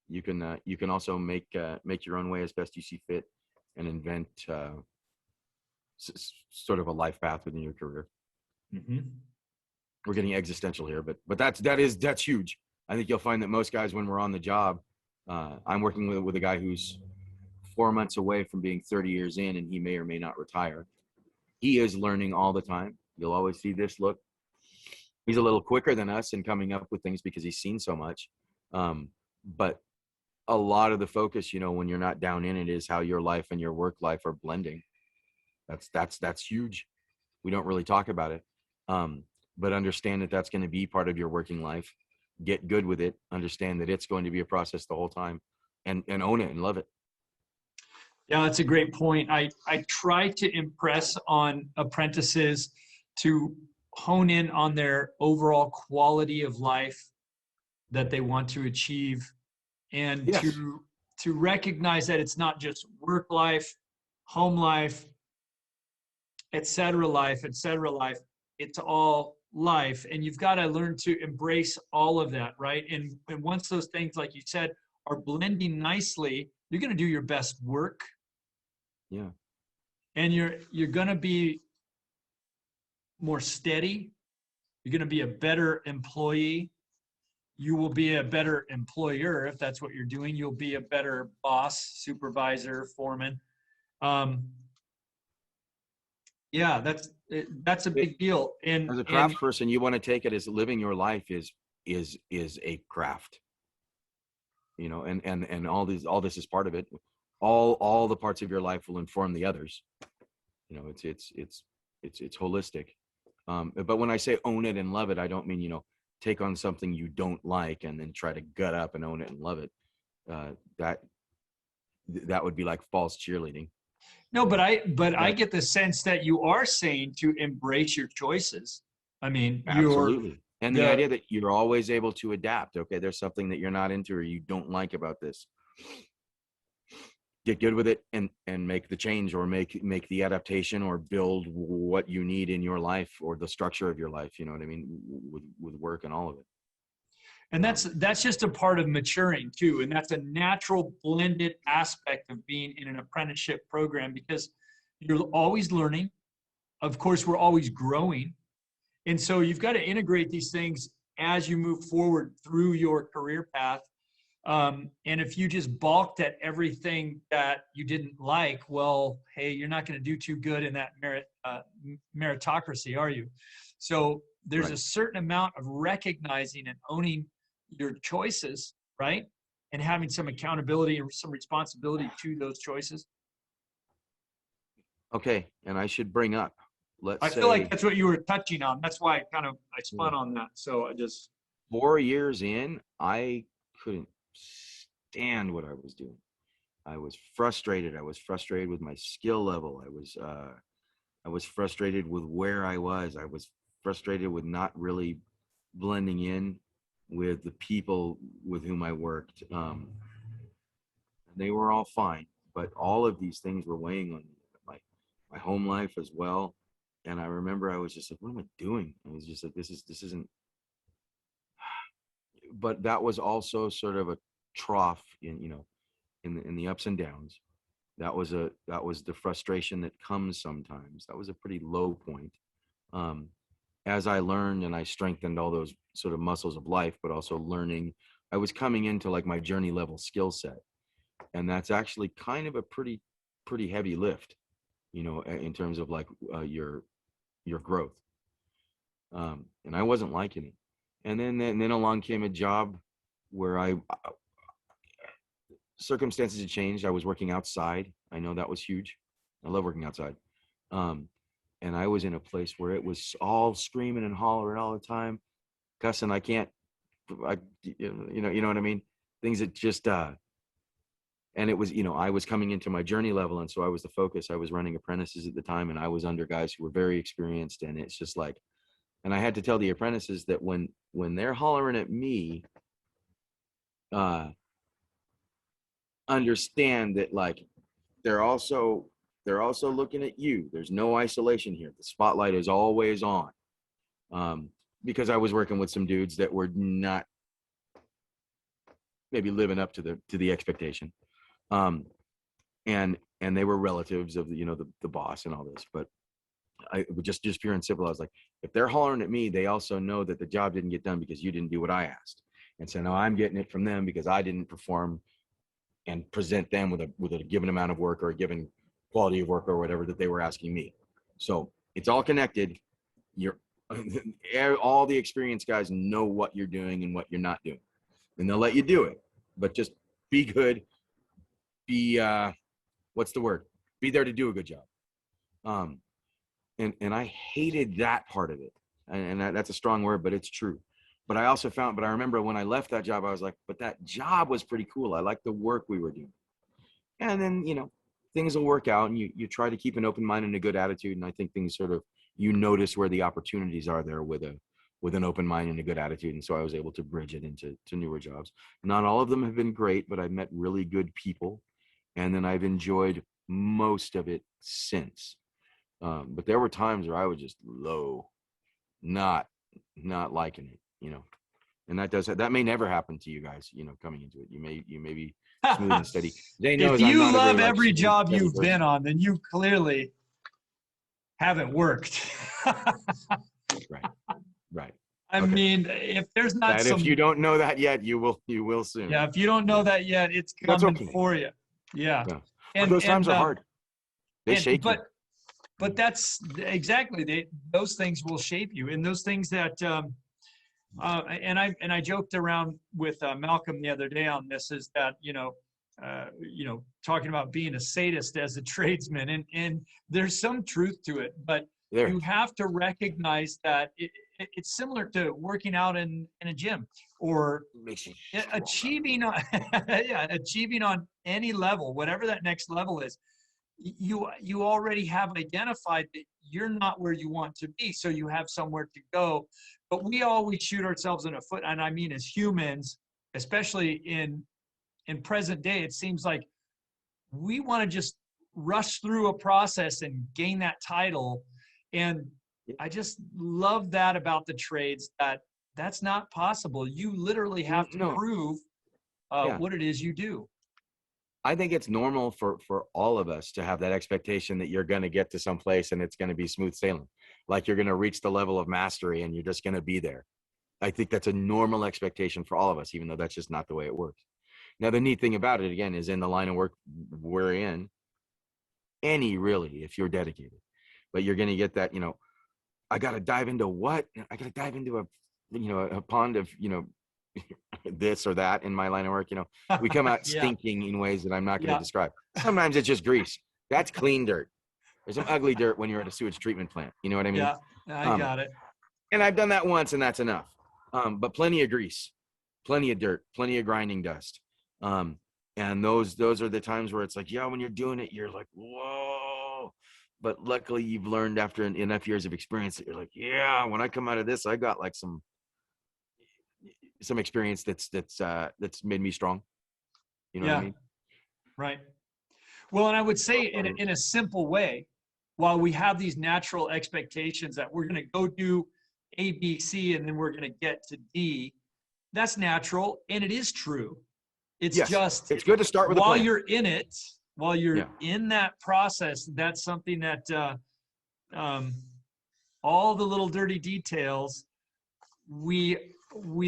you can also make your own way as best you see fit, and invent sort of a life path within your career. Mm-hmm. We're getting existential here, but that's huge. I think you'll find that most guys, when we're on the job, I'm working with a guy who's 4 months away from being 30 years in, and he may or may not retire. He is learning all the time. You'll always see this look. He's a little quicker than us in coming up with things because he's seen so much. But a lot of the focus, when you're not down in it, is how your life and your work life are blending. That's huge. We don't really talk about it. But understand that that's going to be part of your working life. Get good with it. Understand that it's going to be a process the whole time, and own it and love it. Yeah, that's a great point. I try to impress on apprentices to hone in on their overall quality of life that they want to achieve, and Yes. to recognize that it's not just work life, home life, et cetera life. It's all life, and you've got to learn to embrace all of that, right? And once those things, like you said, are blending nicely, you're going to do your best work. Yeah. And you're going to be more steady. You're going to be a better employee. You will be a better employer if that's what you're doing. You'll be a better boss, supervisor, foreman. Yeah, that's a big deal. And as a craft person, you want to take it as living your life is a craft. And all this is part of it. All the parts of your life will inform the others. It's holistic. But when I say own it and love it, I don't mean take on something you don't like and then try to gut up and own it and love it. that would be like false cheerleading. No, but I get the sense that you are saying to embrace your choices. I mean, Absolutely. And the idea that you're always able to adapt. Okay, there's something that you're not into or you don't like about this. Get good with it and make the change, or make the adaptation, or build what you need in your life, or the structure of your life. You know what I mean? With work and all of it. And that's just a part of maturing too. And that's a natural blended aspect of being in an apprenticeship program, because you're always learning. Of course, we're always growing. And so you've got to integrate these things as you move forward through your career path. And if you just balked at everything that you didn't like, well, hey, you're not going to do too good in that meritocracy, are you? So there's a certain amount of recognizing and owning your choices, right? And having some accountability and some responsibility to those choices. Okay, and I should bring up, I feel like that's what you were touching on. That's why I spun on that. So I just 4 years in, I couldn't stand what I was doing. I was frustrated. I was frustrated with my skill level. I was frustrated with where I was. I was frustrated with not really blending in with the people with whom I worked. They were all fine, but all of these things were weighing on me, my home life as well. And I remember I was just like, what am I doing? I was just like, this isn't. But that was also sort of a trough in the ups and downs. That was the frustration that comes sometimes. That was a pretty low point. As I learned and I strengthened all those sort of muscles of life, but also learning, I was coming into like my journey level skill set. And that's actually kind of a pretty heavy lift, in terms of like your growth. And I wasn't liking it. And then along came a job where circumstances had changed. I was working outside. I know that was huge. I love working outside. And I was in a place where it was all screaming and hollering all the time, cussing. You know what I mean? Things that just, and it was, I was coming into my journey level. And so I was the focus. I was running apprentices at the time, and I was under guys who were very experienced. And it's just like, and I had to tell the apprentices that when they're hollering at me, understand that like they're also looking at you. There's no isolation here. The spotlight is always on. Because I was working with some dudes that were not maybe living up to the expectation. And they were relatives of the boss and all this, but I just pure and simple. I was like, if they're hollering at me, they also know that the job didn't get done because you didn't do what I asked. And so now I'm getting it from them because I didn't perform and present them with a given amount of work or a given quality of work or whatever that they were asking me. So it's all connected. All the experienced guys know what you're doing and what you're not doing, and they'll let you do it, but just be good. Be, what's the word? Be there to do a good job. And I hated that part of it. And that's a strong word, but it's true. But I remember when I left that job, I was like, but that job was pretty cool. I liked the work we were doing. And then, things will work out, and you try to keep an open mind and a good attitude. And I think things sort of, you notice where the opportunities are there with an open mind and a good attitude. And so I was able to bridge it into newer jobs. Not all of them have been great, but I've met really good people. And then I've enjoyed most of it since. But there were times where I was just low, not liking it, and that may never happen to you guys, coming into it. You may be smooth and steady. If you love every job you've been on, then you clearly haven't worked. Right. I mean, if there's not if you don't know that yet, you will soon. Yeah, if you don't know that yet, it's coming for you. Yeah. And those times are hard. They shake you. But that's exactly, those things will shape you. And those things that, and I joked around with Malcolm the other day on this, is that, talking about being a sadist as a tradesman, and there's some truth to it, but you have to recognize that it's similar to working out in a gym or Makes you achieving on, yeah, achieving on any level, whatever that next level is. You already have identified that you're not where you want to be, so you have somewhere to go. But we always shoot ourselves in the foot, and I mean as humans, especially in present day, it seems like we want to just rush through a process and gain that title. And I just love that about the trades, that that's not possible. You literally have to prove what it is you do. I think it's normal for all of us to have that expectation that you're going to get to some place and it's going to be smooth sailing, like you're going to reach the level of mastery and you're just going to be there. I think that's a normal expectation for all of us, even though that's just not the way it works. Now, the neat thing about it, again, is in the line of work we're in, really, if you're dedicated, but you're going to get that, I got to dive into what? I got to dive into a pond of, this or that in my line of work. We come out stinking in ways that I'm not going to describe. Sometimes it's just grease. That's clean dirt. There's some ugly dirt when you're at a sewage treatment plant. You know what I mean? Yeah, I got it. And I've done that once, and that's enough. But plenty of grease, plenty of dirt, plenty of grinding dust. And those are the times where it's like, when you're doing it, you're like, whoa. But luckily, you've learned after enough years of experience that you're like, when I come out of this, I got like some experience that's made me strong. You know what I mean? Right. Well, and I would say in a simple way, while we have these natural expectations that we're going to go do A, B, C, and then we're going to get to D, that's natural, and it is true. It's just, it's good to start with while a plan. you're in it, while you're in that process, that's something that all the little dirty details, we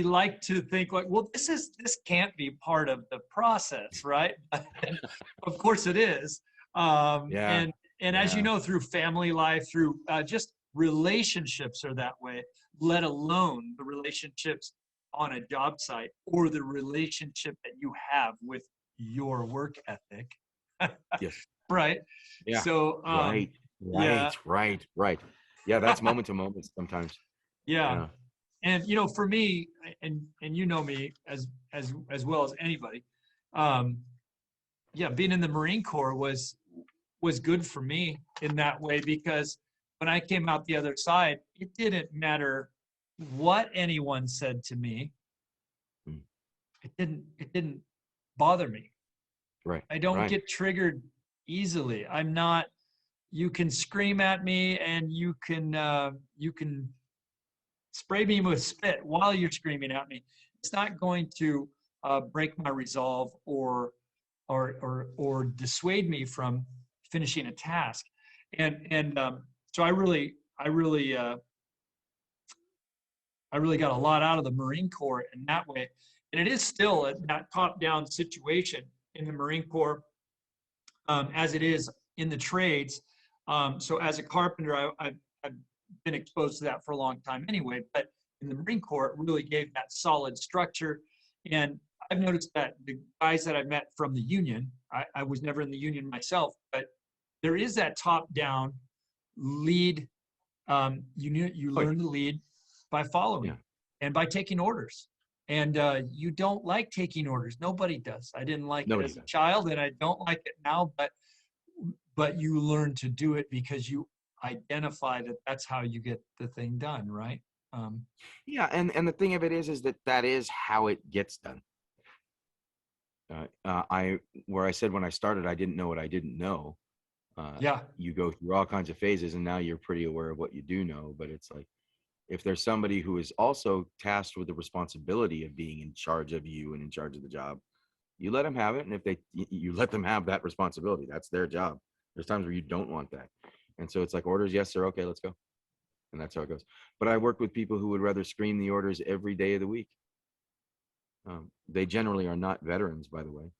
like to think like, well, this can't be part of the process, right? Of course it is. And as you know, through family life, through just relationships are that way, let alone the relationships on a job site or the relationship that you have with your work ethic. Yes. Right. Yeah. So, right. Yeah. That's moment to moment sometimes. Yeah. And, for me, and you know me as well as anybody, being in the Marine Corps was good for me in that way, because when I came out the other side, it didn't matter what anyone said to me. It didn't bother me. Right. I don't get triggered easily. I'm not, you can scream at me and you can spray me with spit while you're screaming at me. It's not going to break my resolve or dissuade me from finishing a task. And so I really got a lot out of the Marine Corps in that way. And it is still that top-down situation in the Marine Corps, as it is in the trades. So as a carpenter, I've been exposed to that for a long time anyway, but in the Marine Corps, it really gave that solid structure. And I've noticed that the guys that I met from the union, I was never in the union myself, but there is that top-down lead. You learn to lead by following and by taking orders. And you don't like taking orders. Nobody does. I didn't like it as a child, and I don't like it now, but you learn to do it because you identify that that's how you get the thing done, right? And the thing of it is that is how it gets done. Where I said when I started, I didn't know what I didn't know. You go through all kinds of phases, and now you're pretty aware of what you do know. But it's like, if there's somebody who is also tasked with the responsibility of being in charge of you and in charge of the job, you let them have it. And if you let them have that responsibility, that's their job. There's times where you don't want that. And so it's like, orders, yes, sir, okay, let's go. And that's how it goes. But I work with people who would rather scream the orders every day of the week. They generally are not veterans, by the way.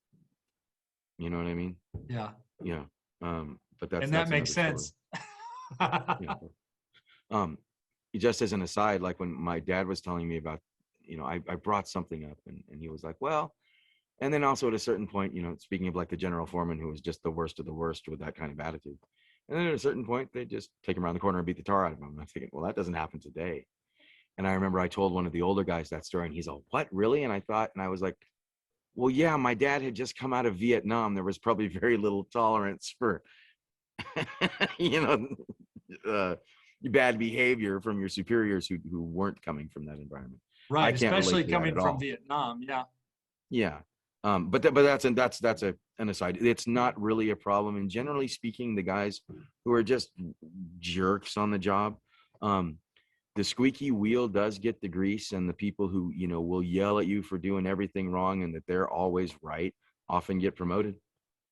You know what I mean? Yeah. Yeah. But that's, and that makes sense. Just as an aside, like when my dad was telling me about, I brought something up and he was like, well, and then also at a certain point, speaking of like the general foreman who was just the worst of the worst with that kind of attitude. And then at a certain point, they just take him around the corner and beat the tar out of him. And I'm thinking, well, that doesn't happen today. And I remember I told one of the older guys that story, and he's like, "What, really?" And I was like, well, yeah, my dad had just come out of Vietnam. There was probably very little tolerance for, you know, bad behavior from your superiors who weren't coming from that environment. I Right. can't relate Especially to that coming at from all. Vietnam. Yeah. Yeah. But that's an aside. It's not really a problem. And generally speaking, the guys who are just jerks on the job, the squeaky wheel does get the grease, and the people who, you know, will yell at you for doing everything wrong and that they're always right often get promoted.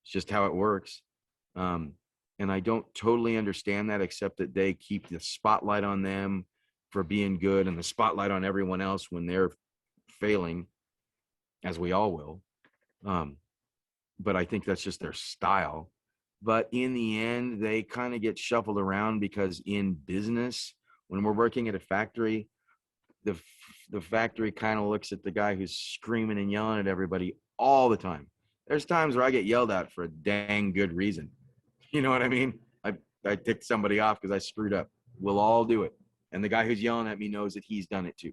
It's just how it works. Um, and I don't totally understand that, except that they keep the spotlight on them for being good and the spotlight on everyone else when they're failing, as we all will. But I think that's just their style. But in the end, they kind of get shuffled around, because in business, when we're working at a factory, the factory kind of looks at the guy who's screaming and yelling at everybody all the time. There's times where I get yelled at for a dang good reason. You know what I mean? I ticked somebody off because I screwed up. We'll all do it. And the guy who's yelling at me knows that he's done it too.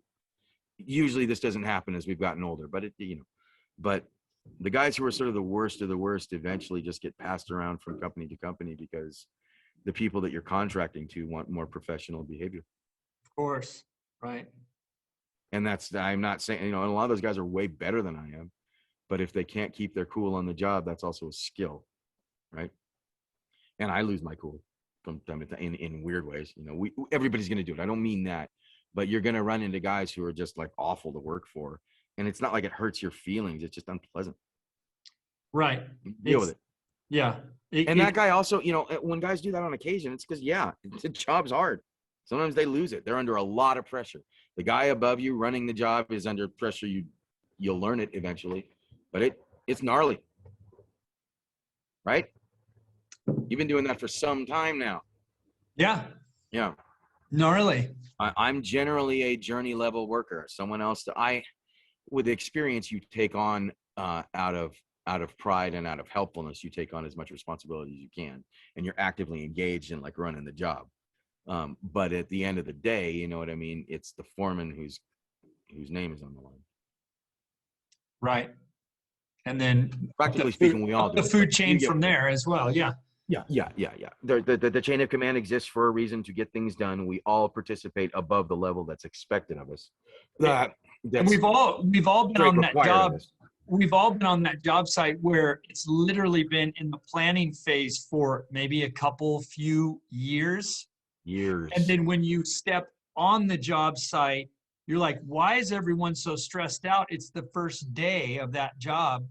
Usually this doesn't happen as we've gotten older, but but the guys who are sort of the worst of the worst eventually just get passed around from company to company, because the people that you're contracting to want more professional behavior. Of course. Right. And I'm not saying, and a lot of those guys are way better than I am, but if they can't keep their cool on the job, that's also a skill, right? And I lose my cool from time to time in weird ways. Everybody's going to do it. I don't mean that, but you're going to run into guys who are just like awful to work for. And it's not like it hurts your feelings. It's just unpleasant. Right. Deal with it. Yeah. And that guy also, when guys do that on occasion, it's because, the job's hard. Sometimes they lose it. They're under a lot of pressure. The guy above you running the job is under pressure. You'll learn it eventually, but it's gnarly, right? You've been doing that for some time now. Yeah. Yeah. Gnarly. I'm generally a journey level worker. Someone else with experience, you take on out of pride and out of helpfulness, you take on as much responsibility as you can, and you're actively engaged in like running the job. But at the end of the day, you know what I mean? It's the foreman whose name is on the line. Right. And then Practically speaking, we all do the food chain from there as well. Yeah. Yeah. The chain of command exists for a reason, to get things done. We all participate above the level that's expected of us. And we've all been on that job. We've all been on that job site where it's literally been in the planning phase for maybe a few years. And then when you step on the job site, you're like, why is everyone so stressed out? It's the first day of that job.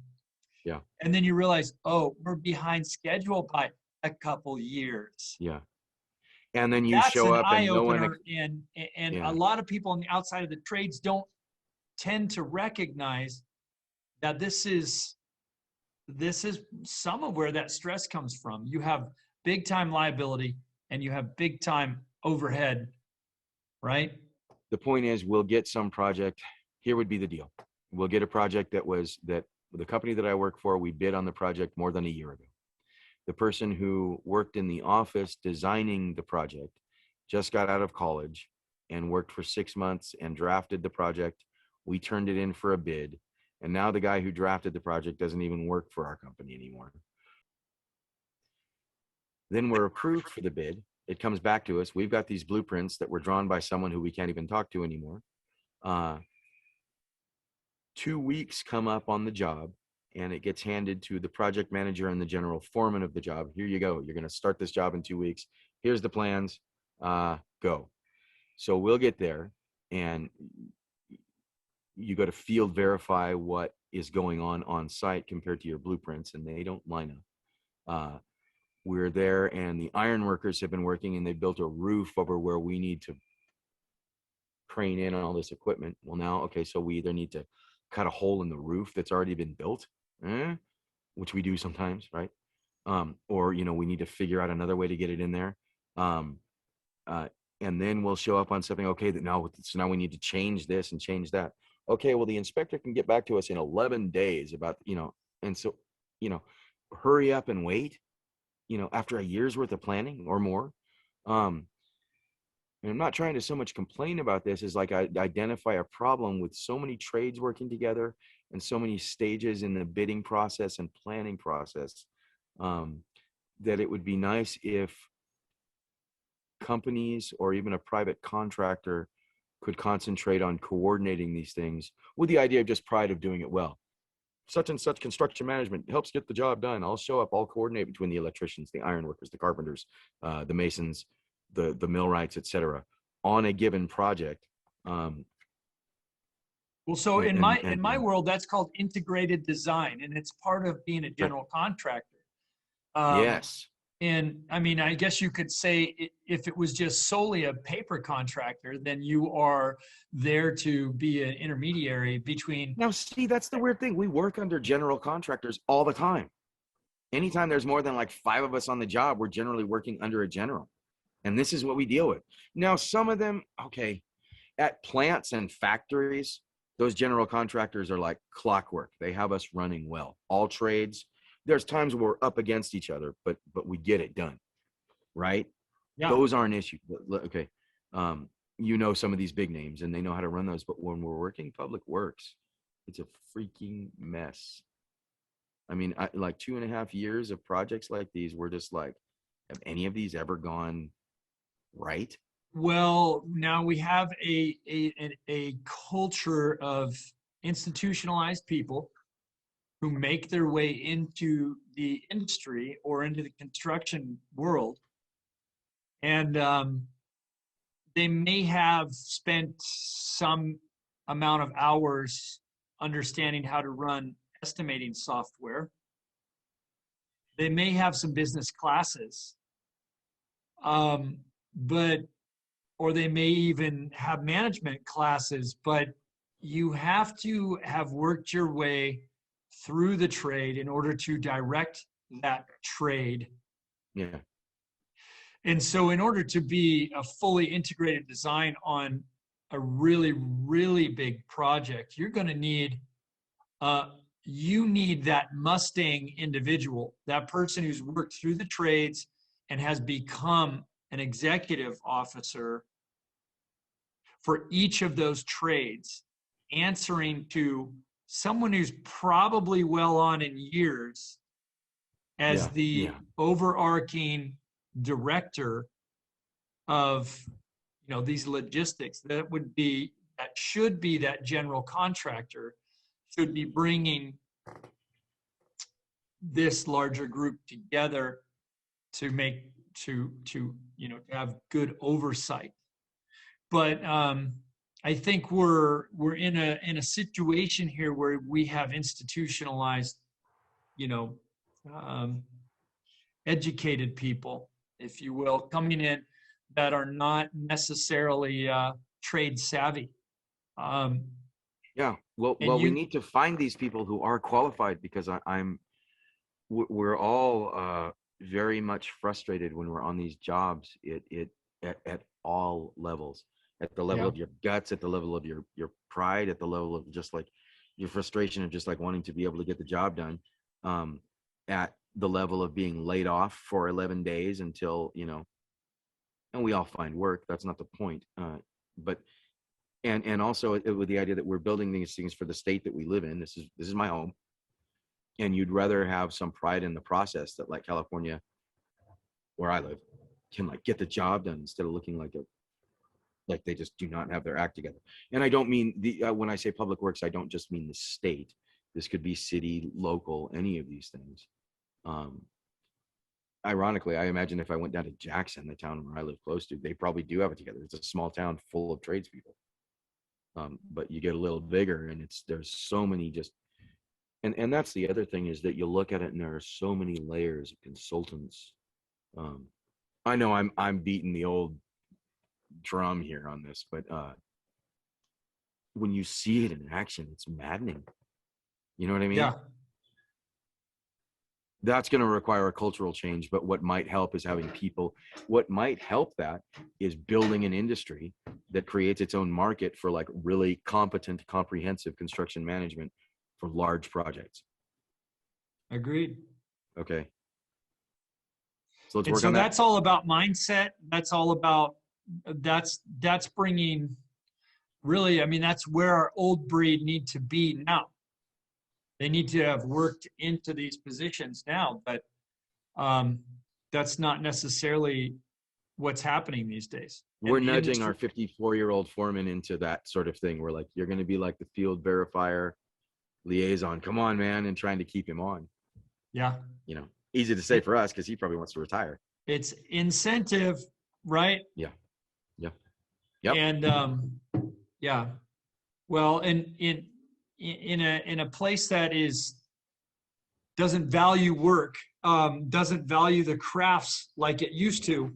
Yeah. And then you realize, oh, we're behind schedule by a couple years. Yeah. And then you That's show up and no one. And a lot of people on the outside of the trades don't tend to recognize that this is some of where that stress comes from. You have big time liability and you have big time overhead, right? The point is, we'll get some project. Here would be the deal. We'll get a project that the company that I work for, we bid on the project more than a year ago. The person who worked in the office designing the project just got out of college and worked for 6 months and drafted the project. We turned it in for a bid. And now the guy who drafted the project doesn't even work for our company anymore. Then we're approved for the bid. It comes back to us. We've got these blueprints that were drawn by someone who we can't even talk to anymore. 2 weeks come up on the job, and it gets handed to the project manager and the general foreman of the job. Here you go. You're going to start this job in 2 weeks. Here's the plans. Go. So we'll get there, and you go to field verify what is going on site compared to your blueprints, and they don't line up. We're there, and the iron workers have been working, and they built a roof over where we need to crane in on all this equipment. Well, now, okay, so we either need to cut a hole in the roof that's already been built, which we do sometimes, right? Or, we need to figure out another way to get it in there. And then we'll show up on something, okay, so now we need to change this and change that. Okay, well, the inspector can get back to us in 11 days about, and so, hurry up and wait, after a year's worth of planning or more. and I'm not trying to so much complain about this, is like I identify a problem with so many trades working together and so many stages in the bidding process and planning process, that it would be nice if companies or even a private contractor could concentrate on coordinating these things with the idea of just pride of doing it well. Such and such construction management helps get the job done. I'll show up, I'll coordinate between the electricians, the ironworkers, the carpenters, the masons, the millwrights, etc., on a given project. Well, so in my world, that's called integrated design, and it's part of being a general contractor. Yes. And I mean, I guess you could say if it was just solely a paper contractor, then you are there to be an intermediary between. Now, see, that's the weird thing. We work under general contractors all the time. Anytime there's more than like 5 of us on the job, we're generally working under a general. And this is what we deal with. Now, some of them, okay, at plants and factories, those general contractors are like clockwork. They have us running well. All trades. There's times where we're up against each other, but we get it done, right? Yeah. Those aren't issues. Okay. You know some of these big names and they know how to run those, but when we're working public works, it's a freaking mess. I mean, like 2.5 years of projects like these, we're just like, have any of these ever gone right? Well, now we have a culture of institutionalized people who make their way into the industry or into the construction world. And they may have spent some amount of hours understanding how to run estimating software. They may have some business classes, or they may even have management classes, but you have to have worked your way through the trade in order to direct that trade. Yeah. And so in order to be a fully integrated design on a really, really big project, you're going to need, you need that Mustang individual, that person who's worked through the trades and has become an executive officer for each of those trades, answering to someone who's probably well on in years as the overarching director of, you know, these logistics. That should be that general contractor should be bringing this larger group together to make to have good oversight. But I think we're in a situation here where we have institutionalized, educated people, if you will, coming in that are not necessarily trade savvy. Yeah. Well, we need to find these people who are qualified, because we're all very much frustrated when we're on these jobs at all levels, at the level of your guts, at the level of your pride, at the level of just like your frustration of just like wanting to be able to get the job done, at the level of being laid off for 11 days until, and we all find work. That's not the point. But also with the idea that we're building these things for the state that we live in. This is my home. And you'd rather have some pride in the process that, like California, where I live, can like get the job done instead of looking like they just do not have their act together. And I don't mean when I say public works, I don't just mean the state. This could be city, local, any of these things. Ironically, I imagine if I went down to Jackson, the town where I live close to, they probably do have it together. It's a small town full of tradespeople. But you get a little bigger, and there's so many just. And that's the other thing, is that you look at it and there are so many layers of consultants. I know I'm beating the old drum here on this, but when you see it in action, it's maddening. You know what I mean? Yeah. That's going to require a cultural change, but what might help is having people. What might help that is building an industry that creates its own market for like really competent, comprehensive construction management for large projects. Agreed. Okay. So let's work so on that. That's all about mindset. That's all about that's bringing really, I mean, that's where our old breed need to be now. They need to have worked into these positions now, but that's not necessarily what's happening these days. We're nudging our 54-year-old foreman into that sort of thing. We're like, you're going to be like the field verifier liaison. Come on, man, and trying to keep him on. Yeah. You know, easy to say for us because he probably wants to retire. It's incentive, right? Yeah. Yeah. Yep. And yeah. Well, in a place that doesn't value work, doesn't value the crafts like it used to,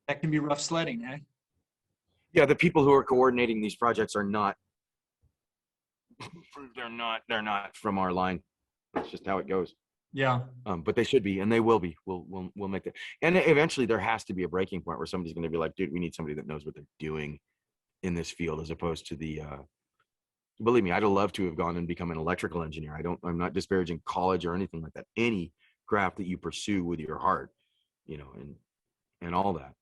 that can be rough sledding, eh? Yeah, the people who are coordinating these projects are not. They're not from our line. That's just how it goes. Yeah. But they should be, and they will be. We'll make that. And eventually, there has to be a breaking point where somebody's going to be like, "Dude, we need somebody that knows what they're doing in this field," as opposed to the. Believe me, I'd love to have gone and become an electrical engineer. I'm not disparaging college or anything like that. Any craft that you pursue with your heart, you know, and all that,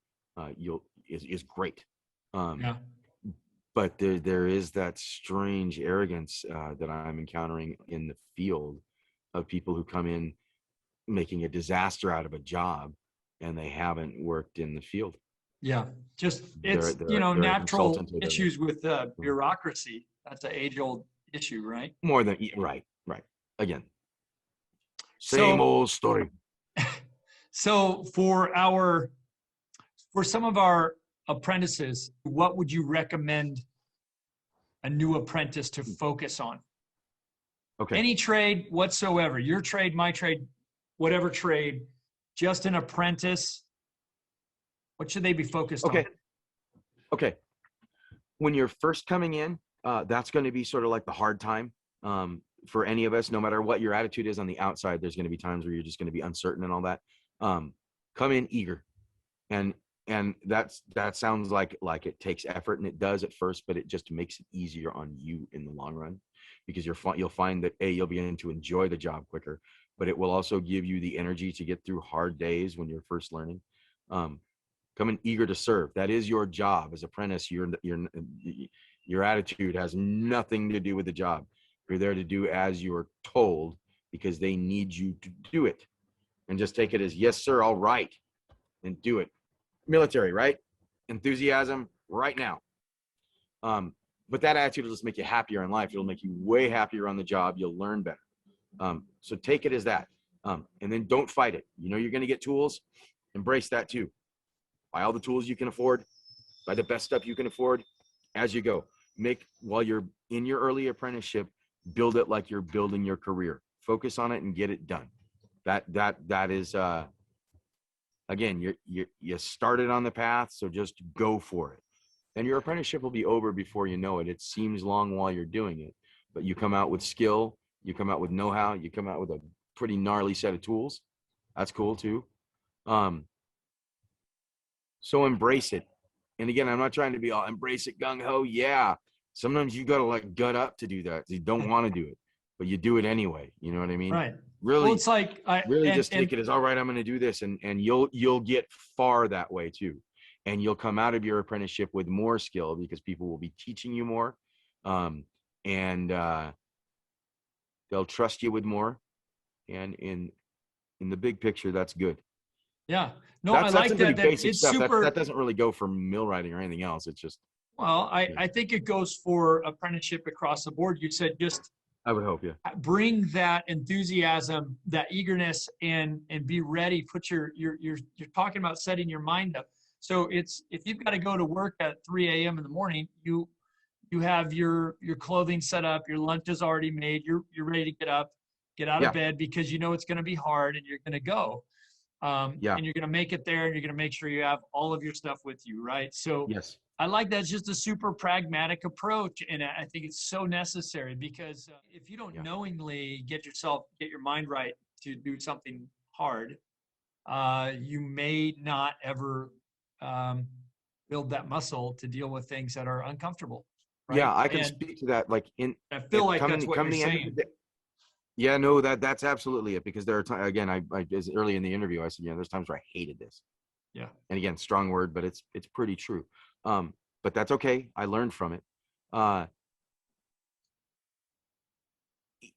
is great. Yeah. But there is that strange arrogance that I'm encountering in the field of people who come in making a disaster out of a job and they haven't worked in the field. Yeah. Just it's natural issues with bureaucracy. That's an age-old issue, right? More than right. Again, same old story. So for some of our apprentices, what would you recommend a new apprentice to focus on? Okay. Any trade whatsoever, your trade, my trade, whatever trade, just an apprentice. What should they be focused on? Okay. When you're first coming in, that's going to be sort of like the hard time for any of us. No matter what your attitude is on the outside, there's going to be times where you're just going to be uncertain and all that. Come in eager, and that sounds like it takes effort, and it does at first, but it just makes it easier on you in the long run, because you'll find that you'll begin to enjoy the job quicker, but it will also give you the energy to get through hard days when you're first learning. Come in eager to serve. That is your job as apprentice. Your attitude has nothing to do with the job. You're there to do as you're told because they need you to do it, and just take it as yes, sir. All right, and do it. Military, right? Enthusiasm right now. But that attitude will just make you happier in life. It'll make you way happier on the job. You'll learn better. So take it as that. And then don't fight it. You know, you're going to get tools. Embrace that too. Buy all the tools you can afford. Buy the best stuff you can afford as you go. While you're in your early apprenticeship, build it like you're building your career. Focus on it and get it done. That is, again, you started on the path, so just go for it. And your apprenticeship will be over before you know it. It seems long while you're doing it, but you come out with skill, you come out with know-how, you come out with a pretty gnarly set of tools. That's cool too. So embrace it. And again, I'm not trying to be all embrace it gung-ho. Yeah. Sometimes you got to like gut up to do that. You don't want to do it, but you do it anyway. You know what I mean? Right. Really, well, it's like just take it as all right. I'm going to do this, and you'll get far that way too, and you'll come out of your apprenticeship with more skill because people will be teaching you more, and they'll trust you with more, and in the big picture, that's good. Yeah, no, that's I like that. Basic it's stuff. super. That doesn't really go for millwrighting or anything else. It's just. Well, I think it goes for apprenticeship across the board. You said just. I would hope, yeah. Bring that enthusiasm, that eagerness, and be ready. Put you're talking about setting your mind up. So it's if you've got to go to work at 3 a.m. in the morning, you have your clothing set up, your lunch is already made, you're ready to get up, get out of bed because you know it's going to be hard and you're going to go. And you're going to make it there, and you're going to make sure you have all of your stuff with you, right? So yes. I like that. It's just a super pragmatic approach, and I think it's so necessary because if you don't knowingly get your mind right to do something hard, you may not ever build that muscle to deal with things that are uncomfortable. Right? Yeah, I can speak to that. Like I feel like that's what you're saying. Yeah, no, that's absolutely it. Because there are times, again, I early in the interview, I said, there's times where I hated this. Yeah. And again, strong word, but it's pretty true. But that's okay. I learned from it.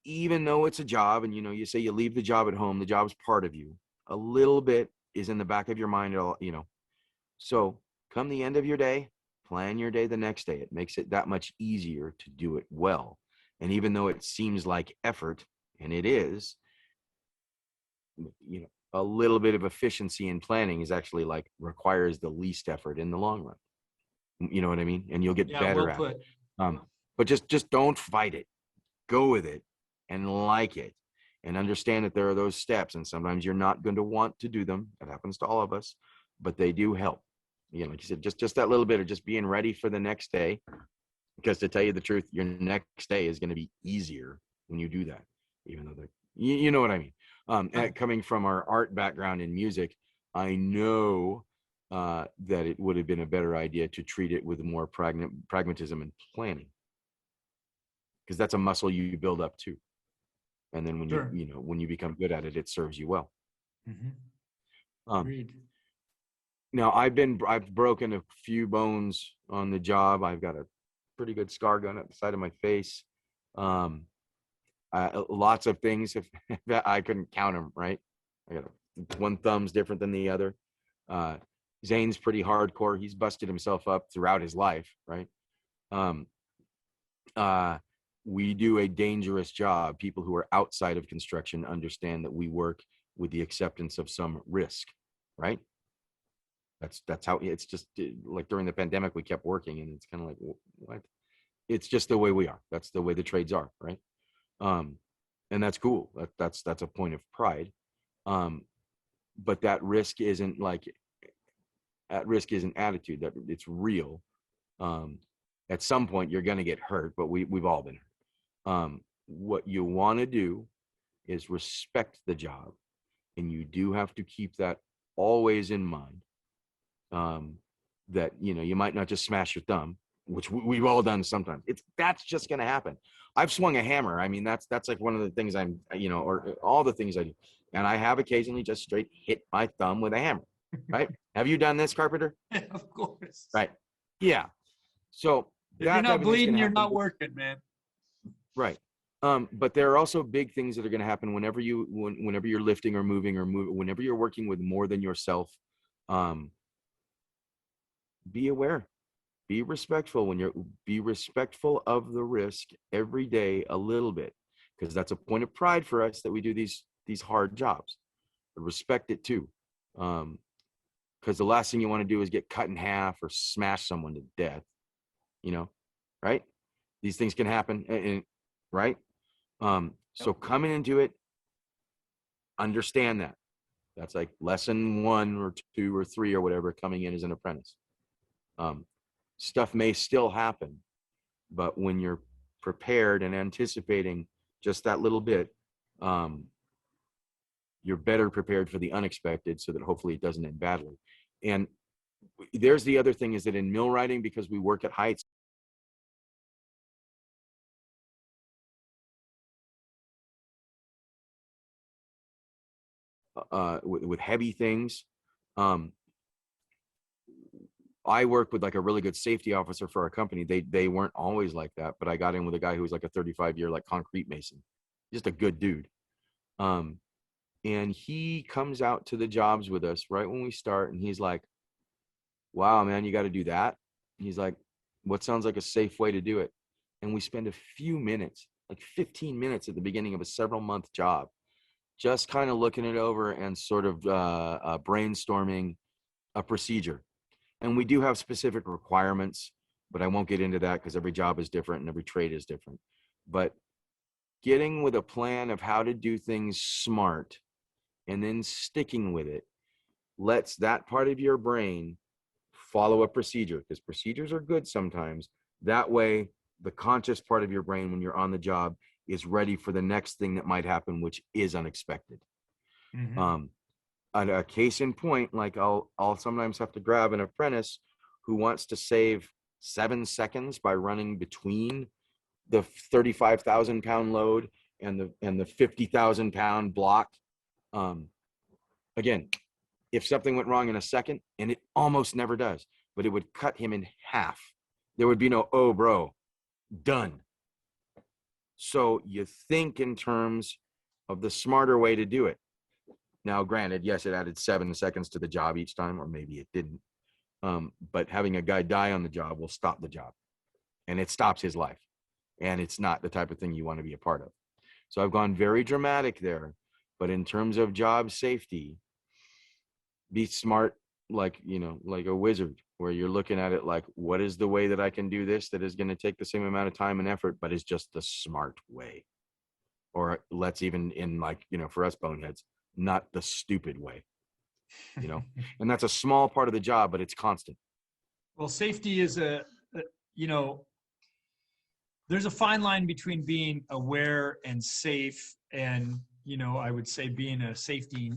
Even though it's a job, and you say you leave the job at home, the job's part of you. A little bit is in the back of your mind, So come the end of your day, plan your day the next day. It makes it that much easier to do it well. And even though it seems like effort, and it is, a little bit of efficiency in planning is actually like requires the least effort in the long run. You know what I mean? And you'll get better at it. But just don't fight it. Go with it and like it, and understand that there are those steps. And sometimes you're not going to want to do them. That happens to all of us, but they do help. Like you said, just that little bit of just being ready for the next day. Because to tell you the truth, your next day is going to be easier when you do that, even though you know what I mean. Coming from our art background in music, I know that it would have been a better idea to treat it with more pragmatism and planning, because that's a muscle you build up too. And then when when you become good at it, it serves you well. Agreed. Now I've broken a few bones on the job. I've got a pretty good scar going up the side of my face. Lots of things, if I couldn't count them, right? I got one thumb's different than the other. Zane's pretty hardcore. He's busted himself up throughout his life, right? We do a dangerous job. People who are outside of construction understand that we work with the acceptance of some risk, right? That's how it's just like during the pandemic, we kept working, and it's kind of like, what? It's just the way we are. That's the way the trades are, right? And that's cool. That's a point of pride. But that risk isn't attitude. That it's real. At some point you're going to get hurt, but we've all been hurt. What you want to do is respect the job, and you do have to keep that always in mind. That you might not just smash your thumb, which we've all done sometimes. That's just going to happen. I've swung a hammer. I mean, that's like one of the things or all the things I do, and I have occasionally just straight hit my thumb with a hammer. Right? Have you done this, Carpenter? Of course. Right. Yeah. So if you're not bleeding, you're not working, man. Right. But there are also big things that are going to happen whenever you're lifting or moving whenever you're working with more than yourself. Be aware, be respectful be respectful of the risk every day a little bit, because that's a point of pride for us that we do these hard jobs. But respect it too. Because the last thing you want to do is get cut in half or smash someone to death, right? These things can happen, right? So coming into it, understand that. That's like lesson 1 or 2 or 3 or whatever, coming in as an apprentice. Stuff may still happen, but when you're prepared and anticipating just that little bit, you're better prepared for the unexpected, so that hopefully it doesn't end badly. And there's the other thing, is that in millwrighting, because we work at heights, with heavy things, I work with like a really good safety officer for our company. They weren't always like that, but I got in with a guy who was like a 35-year like concrete mason, just a good dude. And he comes out to the jobs with us right when we start, and he's like, "Wow, man, you got to do that." He's like, "What sounds like a safe way to do it?" And we spend a few minutes, like 15 minutes at the beginning of a several-month job, just kind of looking it over and sort of brainstorming a procedure. And we do have specific requirements, but I won't get into that because every job is different and every trade is different. But getting with a plan of how to do things smart and then sticking with it lets that part of your brain follow a procedure, because procedures are good sometimes. That way, the conscious part of your brain, when you're on the job, is ready for the next thing that might happen, which is unexpected. A case in point, like I'll sometimes have to grab an apprentice who wants to save 7 seconds by running between the 35,000 pound load and the 50,000 pound block. Again, if something went wrong in a second, and it almost never does, but it would cut him in half. There would be no, oh, bro, done. So you think in terms of the smarter way to do it. Now, granted, yes, it added 7 seconds to the job each time, or maybe it didn't. But having a guy die on the job will stop the job, and it stops his life. And it's not the type of thing you want to be a part of. So I've gone very dramatic there. But in terms of job safety, be smart, like, like a wizard, where you're looking at it like, what is the way that I can do this that is going to take the same amount of time and effort, but is just the smart way? Or let's even in, like, for us boneheads, not the stupid way, and that's a small part of the job, but it's constant. Well, safety is there's a fine line between being aware and safe and, I would say being a safety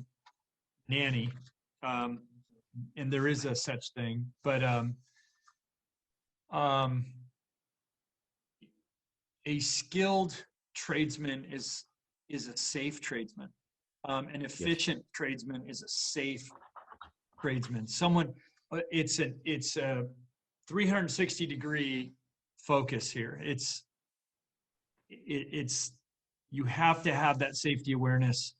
nanny. And there is a such thing, but a skilled tradesman is a safe tradesman. An efficient tradesman is a safe tradesman. It's a 360-degree focus here. It's you have to have that safety awareness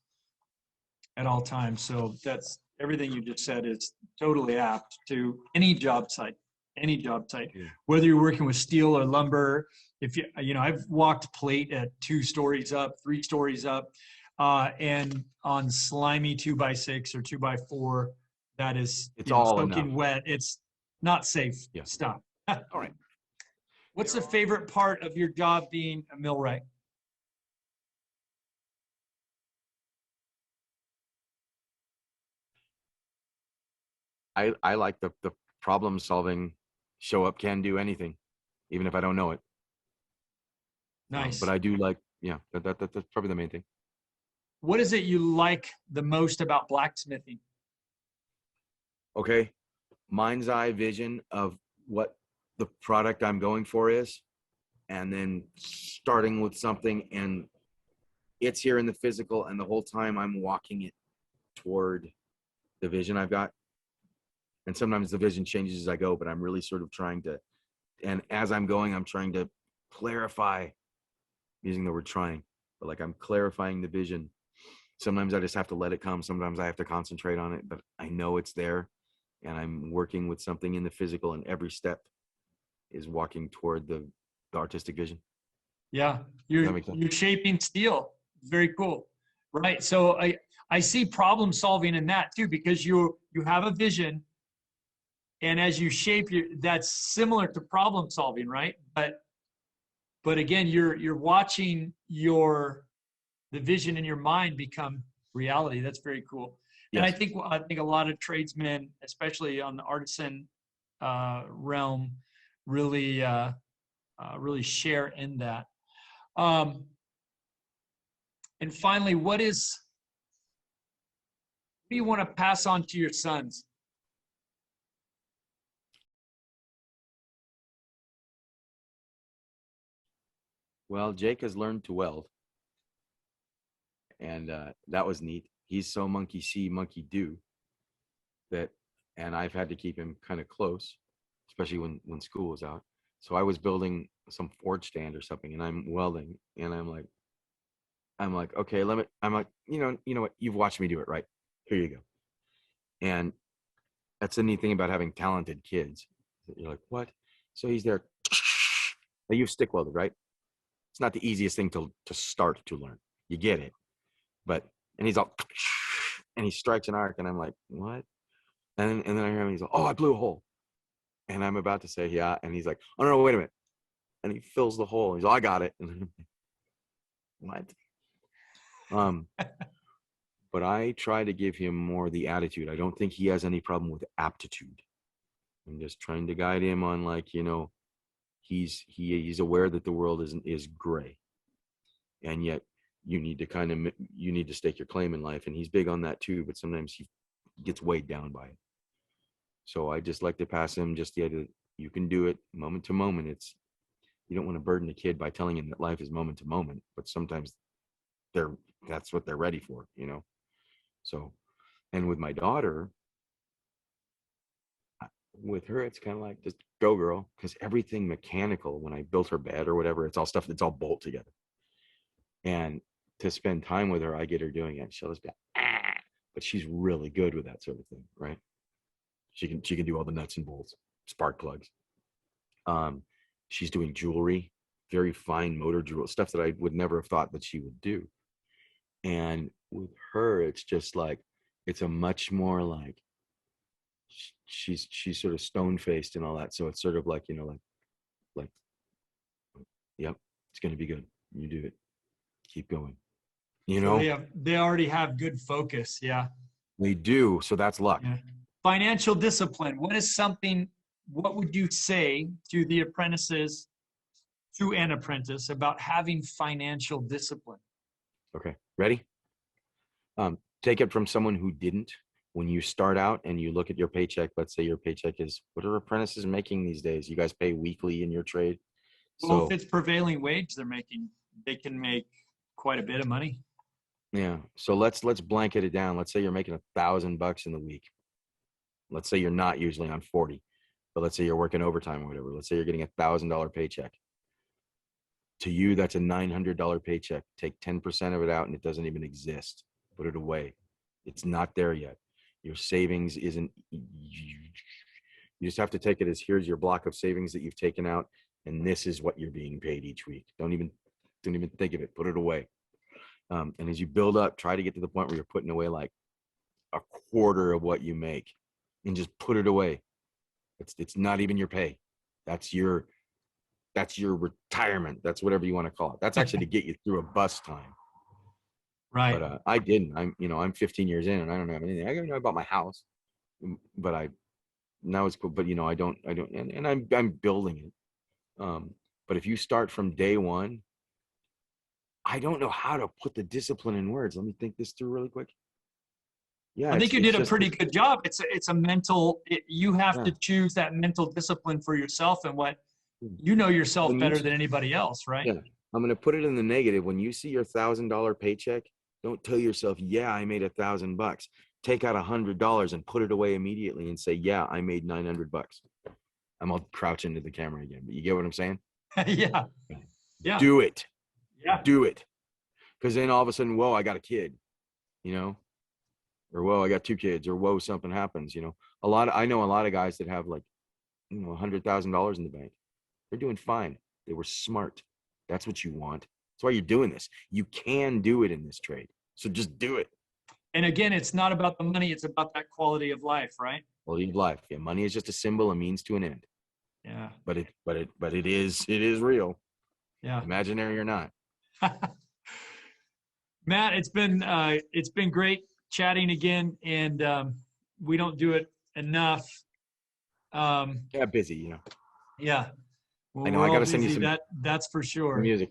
at all times. So that's everything you just said is totally apt to any job site. Whether you're working with steel or lumber. If I've walked plate at 2 stories up, 3 stories up, and on slimy 2x6 or 2x4, that is all soaking enough. wet. It's not safe stuff. All right. What's the favorite part of your job being a millwright? I like the problem solving, show up, can do anything, even if I don't know it. Nice. But I do like, that's probably the main thing. What is it you like the most about blacksmithing? Okay. Mind's eye vision of what the product I'm going for is, and then starting with something, and it's here in the physical, and the whole time I'm walking it toward the vision I've got. And sometimes the vision changes as I go, but I'm really sort of trying to, and as I'm going, I'm trying to clarify, using the word trying, but like I'm clarifying the vision. Sometimes I just have to let it come. Sometimes I have to concentrate on it, but I know it's there, and I'm working with something in the physical, and every step is walking toward the artistic vision. Yeah, you're shaping steel. Very cool. Right. So I see problem solving in that too, because you have a vision, and as you shape that's similar to problem solving, right? But again, you're watching the vision in your mind become reality. That's very cool. Yes. And I think a lot of tradesmen, especially on the artisan realm, really share in that. And finally, what do you want to pass on to your sons? Well, Jake has learned to weld, and that was neat. He's so monkey see, monkey do and I've had to keep him kind of close, especially when school was out. So I was building some forge stand or something, and I'm welding, and I'm like, okay, I'm like, you know what? You've watched me do it, right? Here you go. And that's the neat thing about having talented kids. You're like, what? So he's there. Now you've stick welded, right? It's not the easiest thing to start to learn. You get it. And he's all, and he strikes an arc, and I'm like, what? And then I hear him, he's like, oh, I blew a hole. And I'm about to say, yeah. And he's like, oh, no, wait a minute. And he fills the hole. He's like, oh, I got it. And what? But I try to give him more the attitude. I don't think he has any problem with aptitude. I'm just trying to guide him on, like, he's aware that the world is gray, and yet you need to stake your claim in life. And he's big on that too, but sometimes he gets weighed down by it. So I just like to pass him just the idea that you can do it moment to moment. You don't want to burden a kid by telling him that life is moment to moment, but sometimes that's what they're ready for, So, and with my daughter, with her, it's kind of like, just go, girl, because everything mechanical, when I built her bed or whatever, it's all stuff that's all bolt together. And to spend time with her, I get her doing it. She'll just be, ah, but she's really good with that sort of thing, right? She can do all the nuts and bolts, spark plugs. She's doing jewelry, very fine motor jewelry, stuff that I would never have thought that she would do. And with her, it's just like, it's a much more like, she's sort of stone-faced and all that. So it's sort of like, like, yep, it's going to be good. You do it. Keep going. So they already have good focus. Yeah. They do. So that's luck. Yeah. Financial discipline. What would you say to the apprentices, to an apprentice, about having financial discipline? Okay. Ready? Take it from someone who didn't. When you start out and you look at your paycheck, let's say your paycheck is, what are apprentices making these days? You guys pay weekly in your trade. Well, if it's prevailing wage they're making, they can make quite a bit of money. Yeah. So let's blanket it down. Let's say you're making $1,000 in the week. Let's say you're not usually on 40, but let's say you're working overtime or whatever. Let's say you're getting $1,000 paycheck. To you, that's a $900 paycheck. Take 10% of it out and it doesn't even exist. Put it away. It's not there yet. Your savings isn't, you just have to take it as, here's your block of savings that you've taken out, and this is what you're being paid each week. Don't even think of it. Put it away. And as you build up, try to get to the point where you're putting away like a quarter of what you make, and just put it away. It's not even your pay. That's your retirement. That's whatever you want to call it. That's actually to get you through a bus time. Right. But I didn't. I'm 15 years in and I don't have anything. I know about my house, but now it's cool. But I don't, and I'm building it. But if you start from day one, I don't know how to put the discipline in words. Let me think this through really quick. Yeah, I think you did a pretty good job. It's a mental, you have to choose that mental discipline for yourself, and what yourself better than anybody else, right? Yeah. I'm going to put it in the negative. When you see your $1,000 paycheck, don't tell yourself, yeah, I made $1,000. Take out $100 and put it away immediately and say, yeah, I made $900. I'm all crouch into the camera again, but you get what I'm saying? Yeah. Yeah. Do it. Yeah. Do it. Because then all of a sudden, whoa, I got a kid, or whoa, I got 2 kids, or whoa, something happens, I know a lot of guys that have like, $100,000 in the bank. They're doing fine. They were smart. That's what you want. That's why you're doing this. You can do it in this trade. So just do it. And again, it's not about the money. It's about that quality of life, right? Quality of life. Yeah. Money is just a symbol, a means to an end. Yeah. But it is real. Yeah. Imaginary or not. Matt, it's been great chatting again. And we don't do it enough. Yeah. Busy, Yeah. Well, I know. I got to send you some that's for sure. music.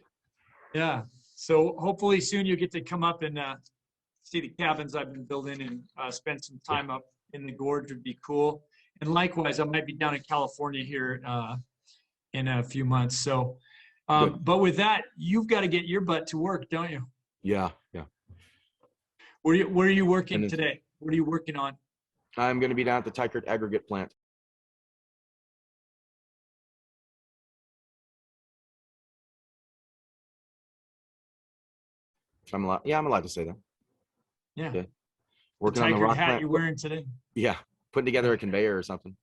Yeah. So hopefully soon you'll get to come up and see the cabins I've been building, and spend some time up in the gorge would be cool. And likewise, I might be down in California here in a few months. So, but with that, you've got to get your butt to work, don't you? Yeah. Yeah. Where are you working today? What are you working on? I'm going to be down at the Tykert aggregate plant. I'm allowed to say that. Yeah. Okay. Working on the rock hat plant. you're wearing today. Yeah. Putting together a conveyor or something.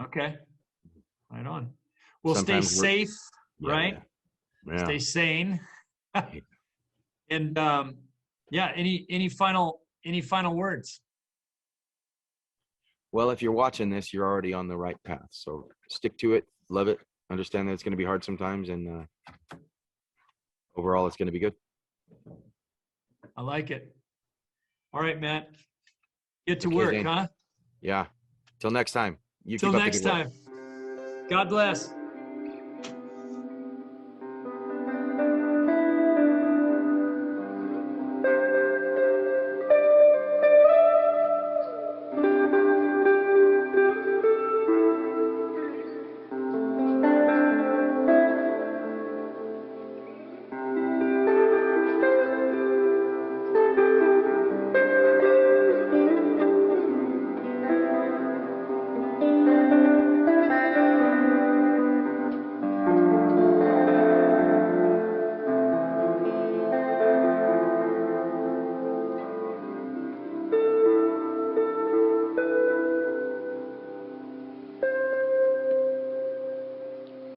Okay. Right on. Well, Sometimes stay safe, right? Yeah. Stay sane. And any final words? Well, if you're watching this, you're already on the right path. So stick to it. Love it. Understand that it's going to be hard sometimes. And overall, it's going to be good. I like it. All right, Matt. Get to work, Zane. huh? Yeah. Till next time. Till next time. God bless.